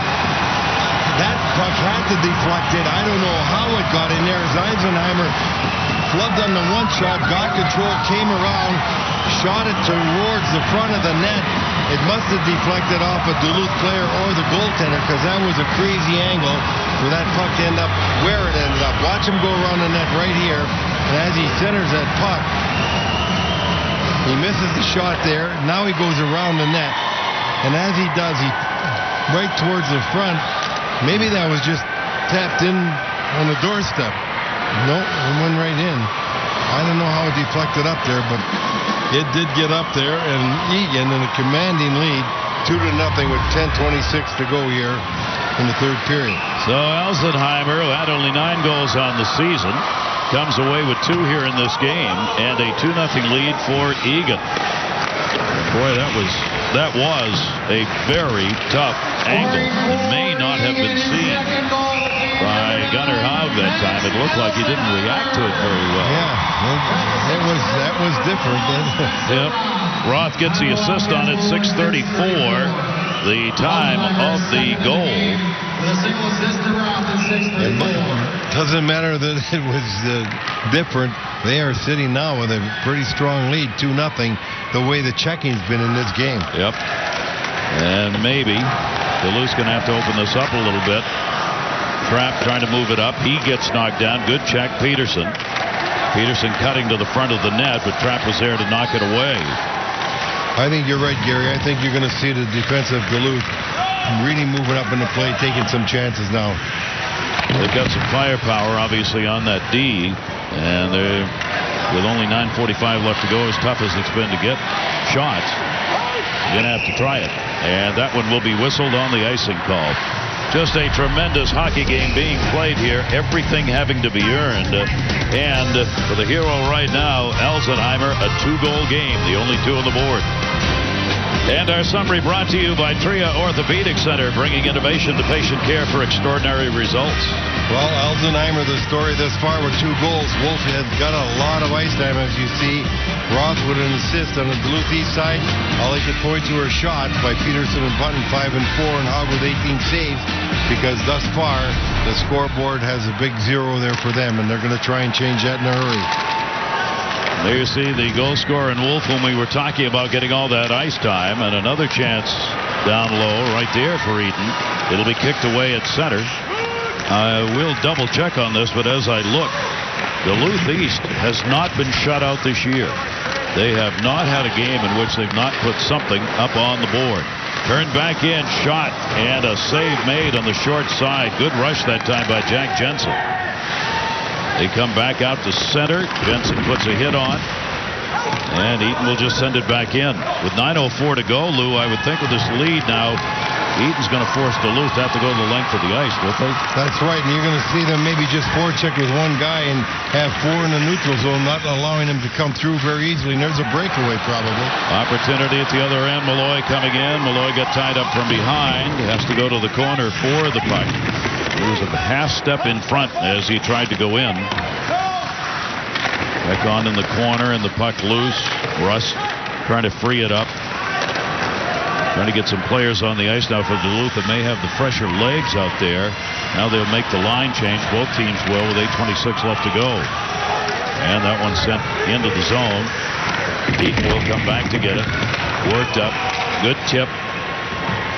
That puck had to deflect it. I don't know how it got in there as Eisenheimer flubbed on the one shot, got control, came around, shot it towards the front of the net. It must have deflected off a Duluth player or the goaltender, because that was a crazy angle for that puck to end up where it ended up. Watch him go around the net right here, and as he centers that puck, he misses the shot there. Now he goes around the net, and as he does, he right towards the front. Maybe that was just tapped in on the doorstep. No, it went right in. I don't know how it deflected up there, but it did get up there, and Eagan in a commanding lead, 2-0 with 10:26 to go here in the third period. So Eisenheimer, who had only 9 goals on the season, comes away with 2 here in this game, and a 2-0 lead for Eagan. Boy, that was a very tough angle. It may not have been seen by Gunnar Haug that time. It looked like he didn't react to it very well. Yeah, that was different. Yep. Roth gets the assist on it. 6:34, the time of the goal. It doesn't matter that it was different. They are sitting now with a pretty strong lead, 2-0, the way the checking's been in this game. Yep. And maybe Duluth's going to have to open this up a little bit. Trapp trying to move it up. He gets knocked down. Good check, Peterson. Peterson cutting to the front of the net, but Trapp was there to knock it away. I think you're right, Gary. I think you're going to see the defense of Duluth really moving up in the play, taking some chances now. They've got some firepower, obviously, on that D, and they're, with only 9:45 left to go, as tough as it's been to get shots, you're going to have to try it. And that one will be whistled on the icing call. Just a tremendous hockey game being played here, everything having to be earned. And for the hero right now, Eisenheimer, a 2-goal game, the only 2 on the board. And our summary brought to you by Tria Orthopedic Center, bringing innovation to patient care for extraordinary results. Well, Eisenheimer, the story thus far with 2 goals. Wolf has got a lot of ice time, as you see. Roth with an assist on the Duluth East side. All he could point to are shots by Peterson and Button, 5 and 4, and Hogg with 18 saves, because thus far the scoreboard has a big 0 there for them, and they're going to try and change that in a hurry. There you see the goal scorer in Wolf, whom we were talking about getting all that ice time, and another chance down low right there for Eaton. It'll be kicked away at center. I will double check on this, but as I look, Duluth East has not been shut out this year. They have not had a game in which they've not put something up on the board. Turned back in, shot, and a save made on the short side. Good rush that time by Jack Jensen. They come back out to center. Jensen puts a hit on, and Eaton will just send it back in. With 9:04 to go, Lou, I would think with this lead now, Eaton's going to force Duluth to have to go the length of the ice, won't they? That's right, and you're going to see them maybe just forecheck with one guy and have 4 in the neutral zone, not allowing him to come through very easily, and there's a breakaway probably. Opportunity at the other end. Malloy coming in. Malloy got tied up from behind. Has to go to the corner for the puck. He was a half step in front as he tried to go in. Back on in the corner, and the puck loose. Russ trying to free it up. Trying to get some players on the ice now for Duluth that may have the fresher legs out there. Now they'll make the line change. Both teams will with 8:26 left to go. And that one sent into the zone. Eaton will come back to get it. Worked up. Good tip.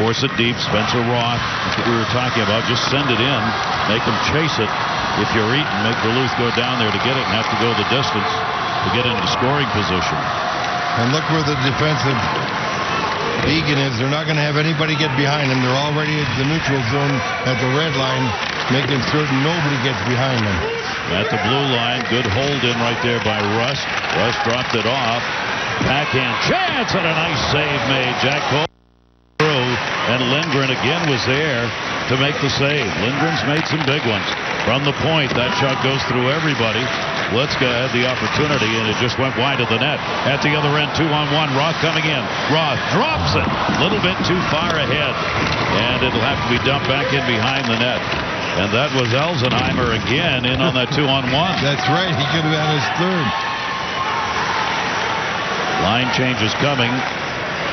Force it deep. Spencer Roth. That's what we were talking about. Just send it in. Make them chase it. If you're Eaton, make Duluth go down there to get it and have to go the distance to get into scoring position. And look where the defensive Eagan is. They're not going to have anybody get behind them. They're already at the neutral zone at the red line, making certain nobody gets behind them. At the blue line, good hold in right there by Russ. Russ dropped it off. Backhand chance and a nice save made. Jack Cole through, and Lindgren again was there to make the save. Lindgren's made some big ones. From the point, that shot goes through everybody. Litzka had the opportunity, and it just went wide of the net. At the other end, 2-on-1. Roth coming in. Roth drops it. A little bit too far ahead, and it'll have to be dumped back in behind the net. And that was Elsenheimer again in on that 2-on-1. That's right. He could have had his third. Line change is coming.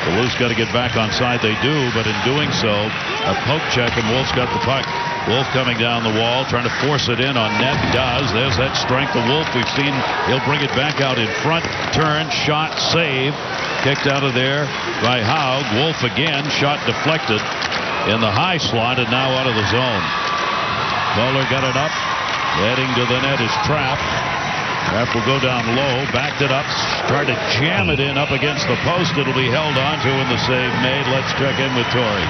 Duluth's got to get back on side. They do, but in doing so, a poke check, and Wolf's got the puck. Wolf coming down the wall, trying to force it in on net. Does. There's that strength of Wolf. We've seen he'll bring it back out in front. Turn, shot, save. Kicked out of there by Haug. Wolf again, shot deflected in the high slot and now out of the zone. Bowler got it up. Heading to the net is Trapp. Trapp will go down low. Backed it up. Tried to jam it in up against the post. It'll be held onto and the save made. Let's check in with Torrey.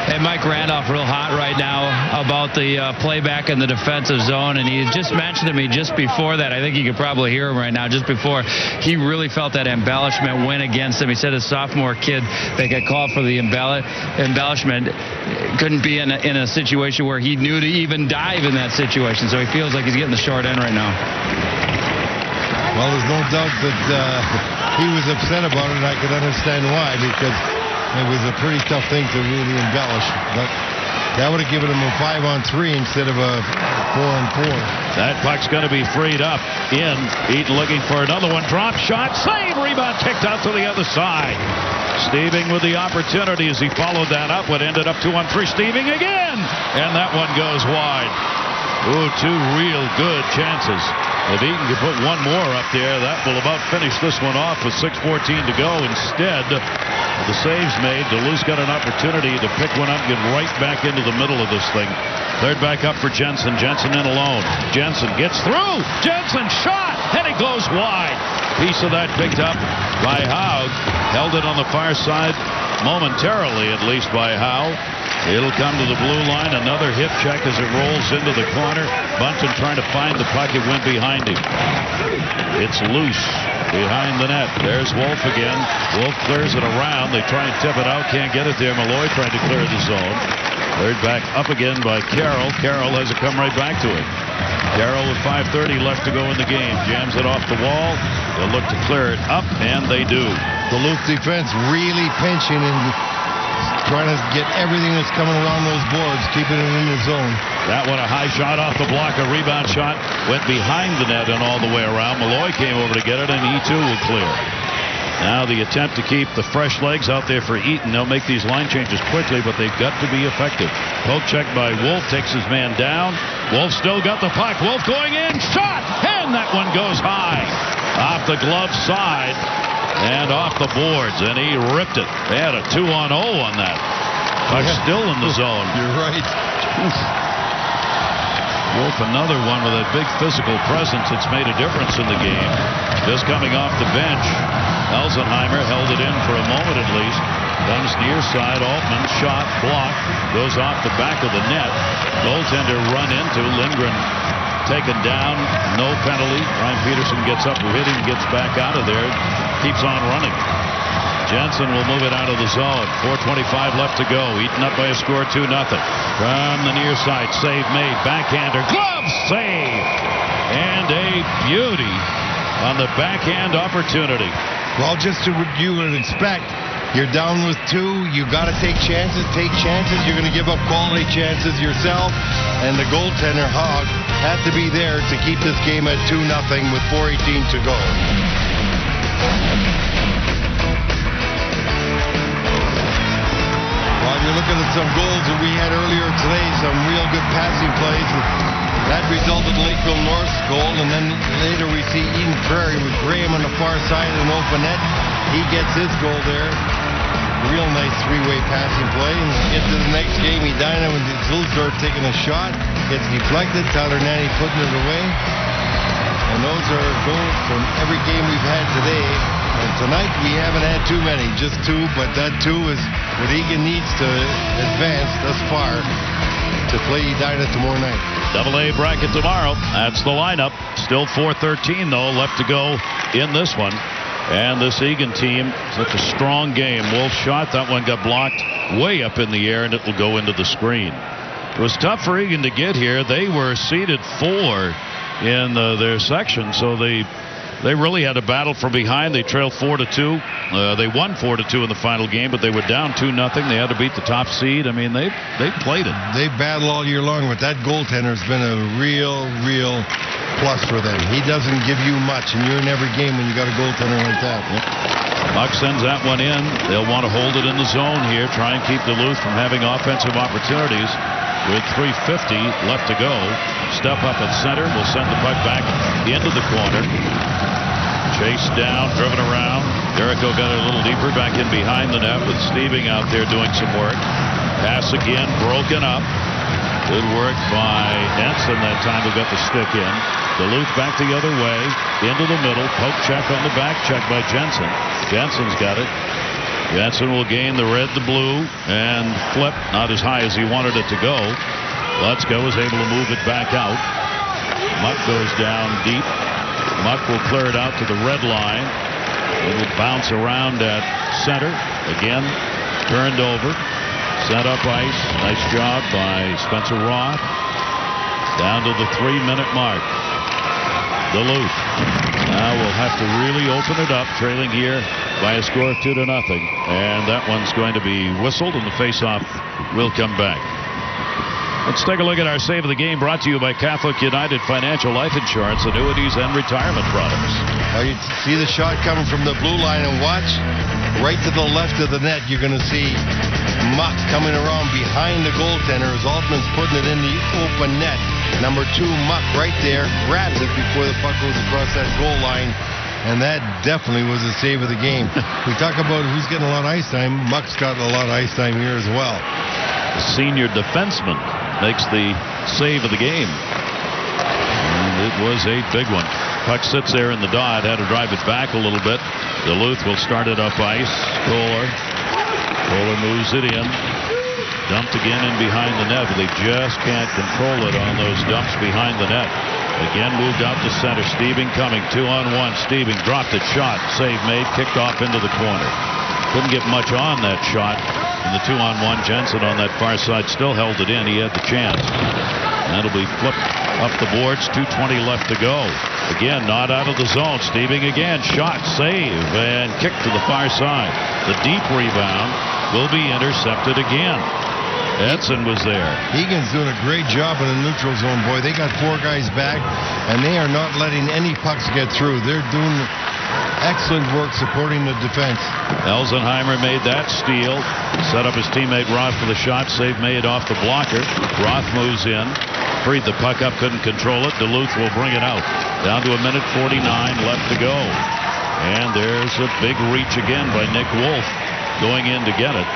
Hey, Mike Randolph real hot right now about the playback in the defensive zone, and he just mentioned to me just before that, I think you could probably hear him right now, just before, he really felt that embellishment went against him. He said his sophomore kid that got called for the embellishment couldn't be in a situation where he knew to even dive in that situation, so he feels like he's getting the short end right now. Well, there's no doubt that he was upset about it, and I could understand why, because it was a pretty tough thing to really embellish. But that would have given him a 5-on-3 instead of a 4-on-4. That puck's going to be freed up. Eaton looking for another one. Drop shot. Save. Rebound kicked out to the other side. Steving with the opportunity as he followed that up. What ended up 2-on-3. Steving again. And that one goes wide. Ooh, two real good chances. If Eaton could put one more up there, that will about finish this one off with 6:14 to go. Instead, the save's made. Duluth's got an opportunity to pick one up and get right back into the middle of this thing. Third back up for Jensen. Jensen in alone. Jensen gets through. Jensen shot, and it goes wide. Piece of that picked up by Haug. Held it on the far side momentarily, at least, by Howe. It'll come to the blue line. Another hip check as it rolls into the corner. Bunton trying to find the puck. It went behind him. It's loose behind the net. There's Wolf again. Wolf clears it around. They try and tip it out. Can't get it there. Malloy trying to clear the zone. Third back up again by Carroll. Carroll has it come right back to him. Carroll with 5:30 left to go in the game. Jams it off the wall. They'll look to clear it up, and they do. Duluth defense really pinching and trying to get everything that's coming along those boards, keeping it in the zone. That one, a high shot off the block. A rebound shot went behind the net and all the way around. Malloy came over to get it, and he too will clear. Now the attempt to keep the fresh legs out there for Eaton. They'll make these line changes quickly, but they've got to be effective. Poke check by Wolf, takes his man down. Wolf still got the puck. Wolf going in, shot, and that one goes high. Off the glove side. And off the boards, and he ripped it. They had a 2-on-0 on that. Puck still in the zone. You're right. Wolf, another one with a big physical presence that's made a difference in the game. Just coming off the bench. Elsenheimer held it in for a moment at least. Comes near side. Altman shot, blocked, goes off the back of the net. Goaltender run into Lindgren. Taken down, no penalty. Ryan Peterson gets up, hitting, gets back out of there, keeps on running. Jensen will move it out of the zone. 4:25 left to go. Eaten up by a score 2-0. From the near side, save made. Backhander, glove save, and a beauty on the backhand opportunity. Well, just to what you would expect. You're down with 2. You got to take chances. Take chances. You're going to give up quality chances yourself. And the goaltender, Haug, had to be there to keep this game at 2-0 with 4:18 to go. Well, you're looking at some goals that we had earlier today, some real good passing plays. That resulted in Lakeville North's goal, and then later we see Eden Prairie with Graham on the far side of an open net. He gets his goal there. Real nice three-way passing play. And get to the next game, Edina with Zilsdorf taking a shot. Gets deflected. Tyler Nanny putting it away. And those are goals from every game we've had today. And tonight we haven't had too many, just 2, but that 2 is what Eagan needs to advance thus far to play Edina tomorrow night. AA bracket tomorrow. That's the lineup. Still 4:13 though left to go in this one. And this Eagan team, such a strong game. Wolf shot, that one got blocked way up in the air, and it will go into the screen. It was tough for Eagan to get here. They were seeded 4 in their section, so they really had to battle from behind. They trailed 4-2. They won 4-2 in the final game, but they were down 2-0. They had to beat the top seed. I mean, they played it. They battle all year long, but that goaltender has been a real plus for them. He doesn't give you much, and you're in every game when you got a goaltender like that. Yep. Buck sends that one in. They'll want to hold it in the zone here, try and keep Duluth from having offensive opportunities. With 3:50 left to go. Step up at center. We'll send the puck back into the corner. Chased down, driven around. Jericho got it a little deeper back in behind the net with Steving out there doing some work. Pass again, broken up. Good work by Ensign that time who got the stick in. Duluth back the other way, into the middle. Poke check on the back check by Jensen. Jensen's got it. Jensen will gain the red, the blue, and flip. Not as high as he wanted it to go. Lutzko is able to move it back out. Muck goes down deep. Muck will clear it out to the red line. It will bounce around at center. Again, turned over. Set up ice. Nice job by Spencer Roth. Down to the 3-minute mark. Duluth. Now we'll have to really open it up, trailing here by a score of 2-0. And that one's going to be whistled, and the faceoff will come back. Let's take a look at our save of the game, brought to you by Catholic United Financial Life Insurance, Annuities, and Retirement Products. Now you see the shot coming from the blue line, and watch right to the left of the net. You're going to see Muck coming around behind the goaltender as Altman's putting it in the open net. Number 2, Muck right there, grabs it before the puck goes across that goal line. And that definitely was the save of the game. We talk about who's getting a lot of ice time. Muck's got a lot of ice time here as well. The senior defenseman makes the save of the game. And it was a big one. Puck sits there in the dot. Had to drive it back a little bit. Duluth will start it up ice. Kohler moves it in. Dumped again in behind the net, but they just can't control it on those dumps behind the net. Again moved out to center. Steving coming. 2-on-1. Steving dropped it. Shot. Save made. Kicked off into the corner. Couldn't get much on that shot. In the 2-on-1, Jensen on that far side still held it in. He had the chance. That'll be flipped up the boards. 2:20 left to go. Again, not out of the zone. Steving again. Shot. Save. And kick to the far side. The deep rebound will be intercepted again. Edson was there. Eagan's doing a great job in the neutral zone, boy. They got 4 guys back, and they are not letting any pucks get through. They're doing excellent work supporting the defense. Elsenheimer made that steal. Set up his teammate Roth for the shot. Save made off the blocker. Roth moves in. Freed the puck up, couldn't control it. Duluth will bring it out. Down to 1:49 left to go. And there's a big reach again by Nick Wolf. Going in to get it.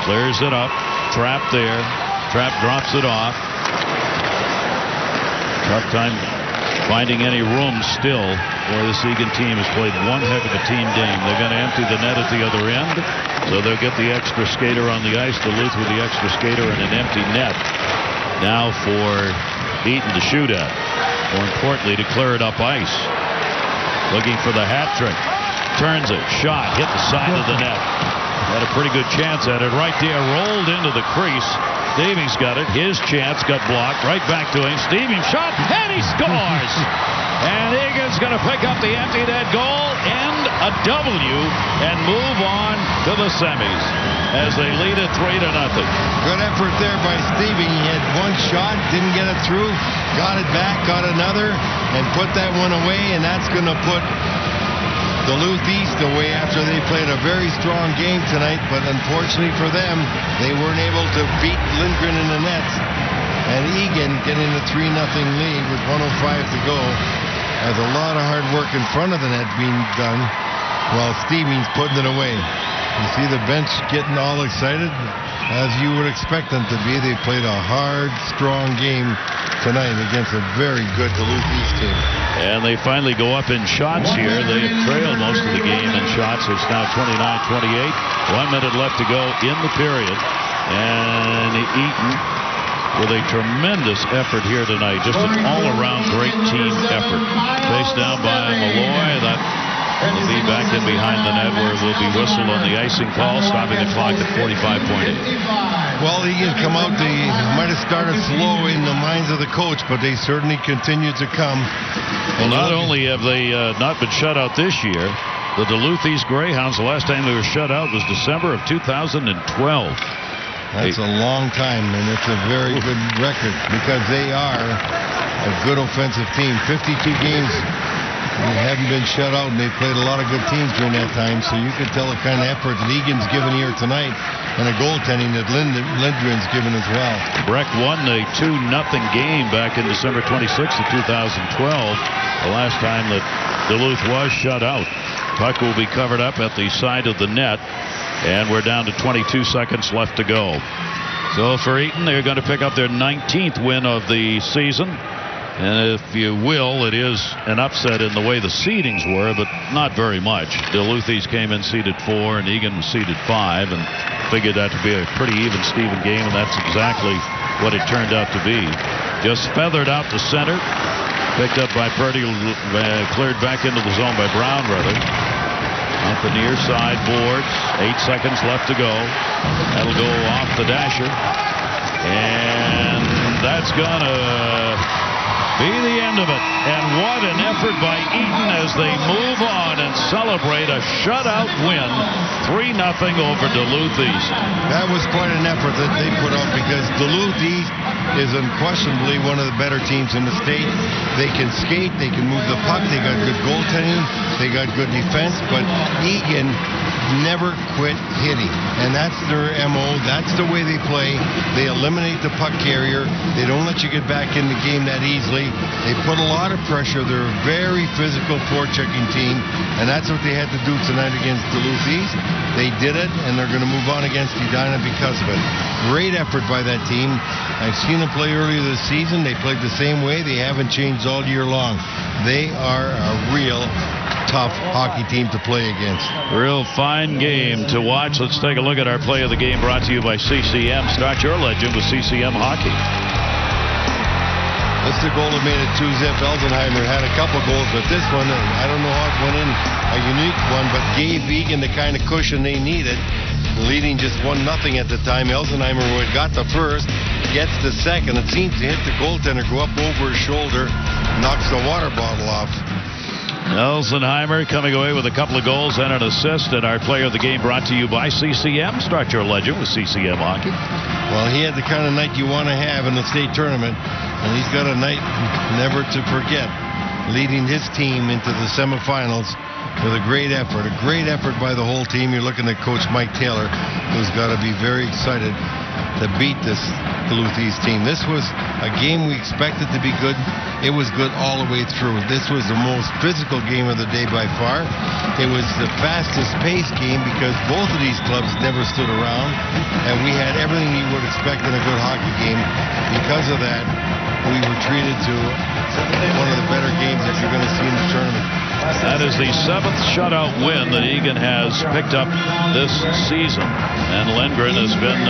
Clears it up. Trap there. Trap drops it off. Tough time finding any room still where this Eagan team has played one heck of a team game. They're going to empty the net at the other end, so they'll get the extra skater on the ice. Duluth with the extra skater and an empty net. Now for Eaton to shoot at. More importantly, to clear it up ice. Looking for the hat trick. Turns it. Shot. Hit the side of the net. Had a pretty good chance at it right there. Rolled into the crease. Stevens got it. His chance got blocked. Right back to him. Stevens shot, and he scores. And Eagan's going to pick up the empty net goal, end a W, and move on to the semis as they lead it 3-0. Good effort there by Stevens. He had one shot, didn't get it through, got it back, got another, and put that one away, and that's going to put Duluth East away after they played a very strong game tonight, but unfortunately for them, they weren't able to beat Lindgren in the nets. And Eagan getting a 3-0 lead with 1:05 to go. Has a lot of hard work in front of the net being done while Stevens putting it away. You see the bench getting all excited, as you would expect them to be. They played a hard, strong game tonight against a very good Duluth East team. And they finally go up in shots here. They have trailed most of the game in shots. It's now 29-28. 1 minute left to go in the period. And Eaton with a tremendous effort here tonight. Just an all-around great team effort. Faced down by Malloy. That will be back in behind the net where it will be whistled on the icing call, stopping the clock at 45.8. Well, Eagan come out. They might have started slow in the minds of the coach, but they certainly continued to come. Well, not only have they not been shut out this year, the Duluth East Greyhounds, the last time they were shut out was December of 2012. That's a long time, and it's a very good record because they are a good offensive team. 52 games. They haven't been shut out, and they've played a lot of good teams during that time, so you could tell the kind of effort that Egan's given here tonight and a goaltending that Lindgren's given as well. Breck won a 2-0 game back in December 26th of 2012, the last time that Duluth was shut out. Puck will be covered up at the side of the net, and we're down to 22 seconds left to go. So for Eaton, they're going to pick up their 19th win of the season. And if you will, it is an upset in the way the seedings were, but not very much. Duluth East came in seeded 4, and Eagan was seeded 5, and figured that to be a pretty even Steven game, and that's exactly what it turned out to be. Just feathered out to center, picked up by Purdy, cleared back into the zone by Brown, rather. Off the near side boards, 8 seconds left to go. That'll go off the dasher, and that's gonna be the end of it. And what an effort by Eaton as they move on and celebrate a shutout win, 3-0 over Duluth East. That was quite an effort that they put up because Duluth East is unquestionably one of the better teams in the state. They can skate, they can move the puck, they got good goaltending, they got good defense, but Eagan never quit hitting, and that's their MO. That's the way they play. They eliminate the puck carrier. They don't let you get back in the game that easily. They put a lot of pressure. They're a very physical forechecking team, and that's what they had to do tonight against Duluth East. They did it, and they're going to move on against Edina because of it. Great effort by that team. I've seen them play earlier this season. They played the same way. They haven't changed all year long. They are a real tough hockey team to play against. Real fine game to watch. Let's take a look at our play of the game brought to you by CCM. Start your legend with CCM Hockey. This is the goal that made it 2-zip. Elsenheimer had a couple goals, but this one, I don't know how it went in, a unique one, but gave Eagan the kind of cushion they needed. Leading just 1-0 at the time. Elsenheimer, who had got the first, gets the second. It seems to hit the goaltender, go up over his shoulder, knocks the water bottle off. Elsenheimer coming away with a couple of goals and an assist. And our player of the game brought to you by CCM. Start your legend with CCM Hockey. Well, he had the kind of night you want to have in the state tournament, and he's got a night never to forget, leading his team into the semifinals with a great effort by the whole team. You're looking at Coach Mike Taylor, who's got to be very excited to beat this Duluth East team. This was a game we expected to be good. It was good all the way through. This was the most physical game of the day by far. It was the fastest paced game because both of these clubs never stood around, and we had everything you would expect in a good hockey game. Because of that, we were treated to one of the better games that you're going to see in the tournament. That is the 7th shutout win that Eagan has picked up this season. And Lindgren has been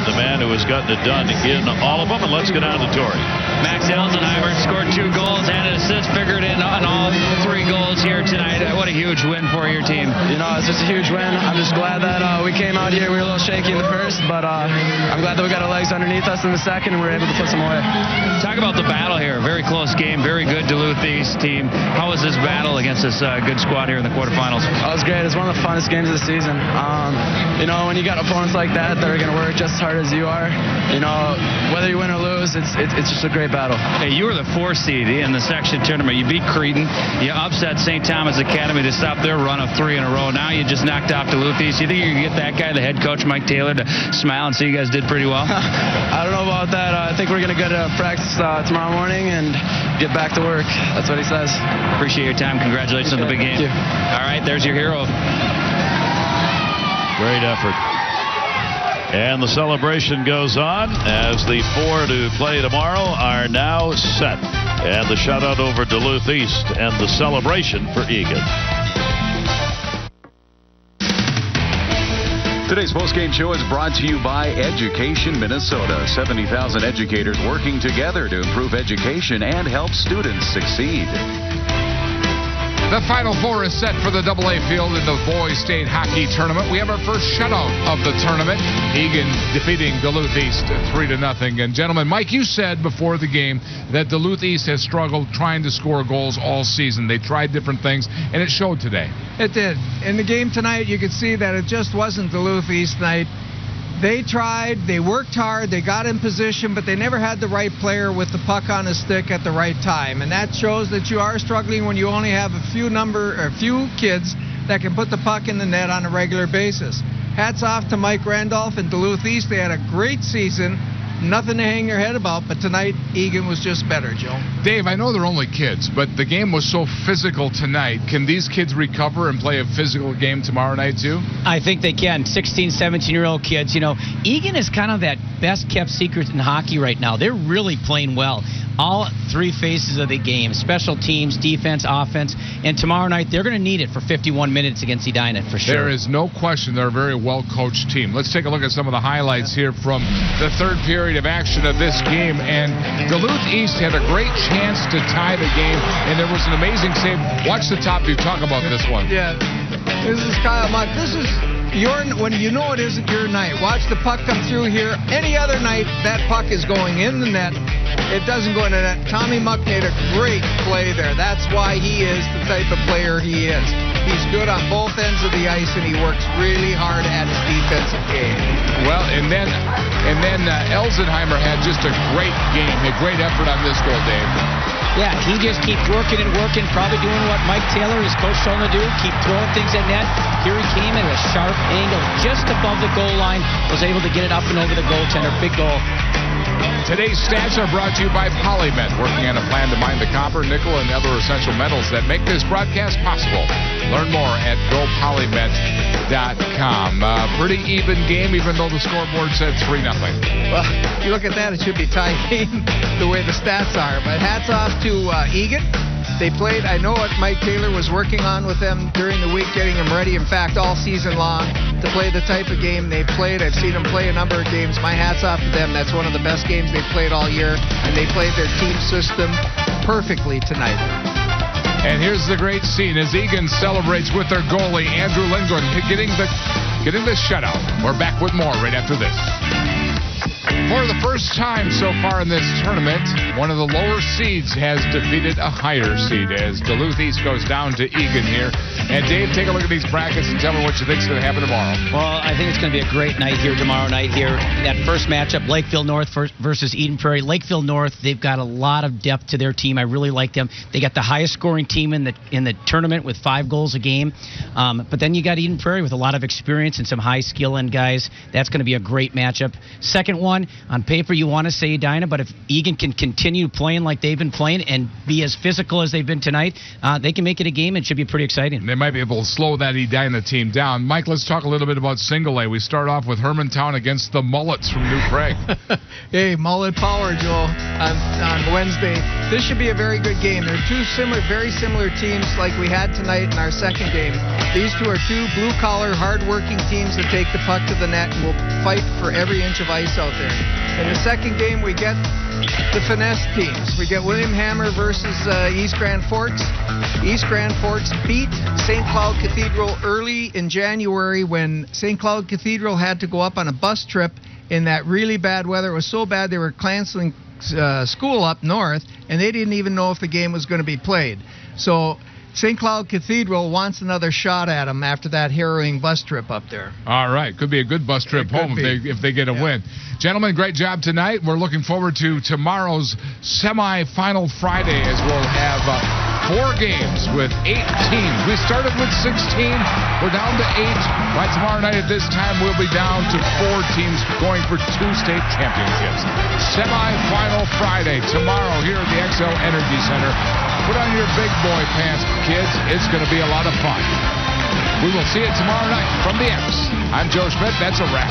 the man who has gotten it done in all of them. And let's get on to Torrey. Max Elsenheimer scored 2 goals and an assist, figured in on all 3 goals here tonight. What a huge win for your team. You know, it's just a huge win. I'm just glad that we came out here. We were a little shaky in the first, but I'm glad that we got our legs underneath us in the second and we were able to put some away. Talk about the battle here. Very close game. Very good Duluth East team. How was this battle against this good squad here in the quarterfinals? It was great. It's one of the funnest games of the season. You know, when you got opponents like that are going to work just as hard as you are, you know, whether you win or lose, it's just a great battle. Hey, you were the 4th seed in the section tournament. You beat Cretin. You upset St. Thomas Academy to stop their run of 3 in a row. Now you just knocked off Duluth East. You think you can get that guy, the head coach, Mike Taylor, to smile and say you guys did pretty well? I don't know about that. I think we're going to go to practice tomorrow morning and get back to work. That's what he says. Appreciate your time. Congratulations on the big game. Thank you. All right, there's your hero. Great effort. And the celebration goes on as the 4 to play tomorrow are now set. And the shutout over Duluth East and the celebration for Eagan. Today's postgame show is brought to you by Education Minnesota. 70,000 educators working together to improve education and help students succeed. The Final Four is set for the AA field in the Boys State Hockey Tournament. We have our first shutout of the tournament. Eagan defeating Duluth East 3-0. And gentlemen, Mike, you said before the game that Duluth East has struggled trying to score goals all season. They tried different things, and it showed today. It did. In the game tonight, you could see that it just wasn't Duluth East night. They tried, they worked hard, they got in position, but they never had the right player with the puck on his stick at the right time. And that shows that you are struggling when you only have a few kids that can put the puck in the net on a regular basis. Hats off to Mike Randolph and Duluth East. They had a great season. Nothing to hang your head about, but tonight Eagan was just better, Joe. Dave, I know they're only kids, but the game was so physical tonight. Can these kids recover and play a physical game tomorrow night too? I think they can. 16, 17-year-old kids. You know, Eagan is kind of that best-kept secret in hockey right now. They're really playing well. All three phases of the game, special teams, defense, offense, and tomorrow night they're going to need it for 51 minutes against Edina for sure. There is no question they're a very well-coached team. Let's take a look at some of the highlights here from the third period of action of this game, and Duluth East had a great chance to tie the game, and there was an amazing save. Watch the top view. Talk about this one. Yeah, this is Kyle Muck. This is when you know it isn't your night. Watch the puck come through here. Any other night, that puck is going in the net. It doesn't go in the net. Tommy Muck made a great play there. That's why he is the type of player he is. He's good on both ends of the ice, and he works really hard at his defensive game. Well, and then Elzenheimer had just a great game, a great effort on this goal, Dave. Yeah, he just keeps working and working, probably doing what Mike Taylor, his coach, told him to do, keep throwing things at net. Here he came at a sharp angle just above the goal line, was able to get it up and over the goaltender. Big goal. Today's stats are brought to you by Polymet, working on a plan to mine the copper, nickel, and other essential metals that make this broadcast possible. Learn more at gopolymet.com. Pretty even game, even though the scoreboard said 3-0. Well, you look at that, it should be tie game the way the stats are. But hats off to Eagan. They played, I know what Mike Taylor was working on with them during the week, getting them ready, in fact, all season long, to play the type of game they played. I've seen them play a number of games. My hat's off to them. That's one of the best games they've played all year, and they played their team system perfectly tonight. And here's the great scene as Eagan celebrates with their goalie, Andrew Lindgren, getting the shutout. We're back with more right after this. For the first time so far in this tournament, one of the lower seeds has defeated a higher seed as Duluth East goes down to Eagan here. And Dave, take a look at these brackets and tell me what you think is going to happen tomorrow. Well, I think it's going to be a great night here tomorrow night here. That first matchup, Lakeville North versus Eden Prairie. Lakeville North, they've got a lot of depth to their team. I really like them. They got the highest scoring team in the tournament with 5 goals a game. But then you got Eden Prairie with a lot of experience and some high skill in guys. That's going to be a great matchup. Second one, on paper you want to say Edina, but if Eagan can continue playing like they've been playing and be as physical as they've been tonight, they can make it a game and it should be pretty exciting. They might be able to slow that Edina team down. Mike, let's talk a little bit about single A. We start off with Hermantown against the Mullets from New Prague. Hey, Mullet power, Joel, on Wednesday. This should be a very good game. They're two very similar teams like we had tonight in our second game. These two are two blue-collar, hard-working teams that take the puck to the net and will fight for every inch of ice out there. In the second game, we get the finesse teams. We get William Hammer versus East Grand Forks. East Grand Forks beat St. Cloud Cathedral early in January when St. Cloud Cathedral had to go up on a bus trip in that really bad weather. It was so bad they were canceling school up north, and they didn't even know if the game was going to be played. So St. Cloud Cathedral wants another shot at them after that harrowing bus trip up there. All right. Could be a good bus trip home if they get a win. Gentlemen, great job tonight. We're looking forward to tomorrow's semifinal Friday as we'll have 4 games with 8 teams. We started with 16. We're down to 8. By tomorrow night at this time, we'll be down to 4 teams going for 2 state championships. Semifinal Friday tomorrow here at the XL Energy Center. Put on your big boy pants, kids. It's going to be a lot of fun. We will see you tomorrow night from the X. I'm Joe Schmidt. That's a wrap.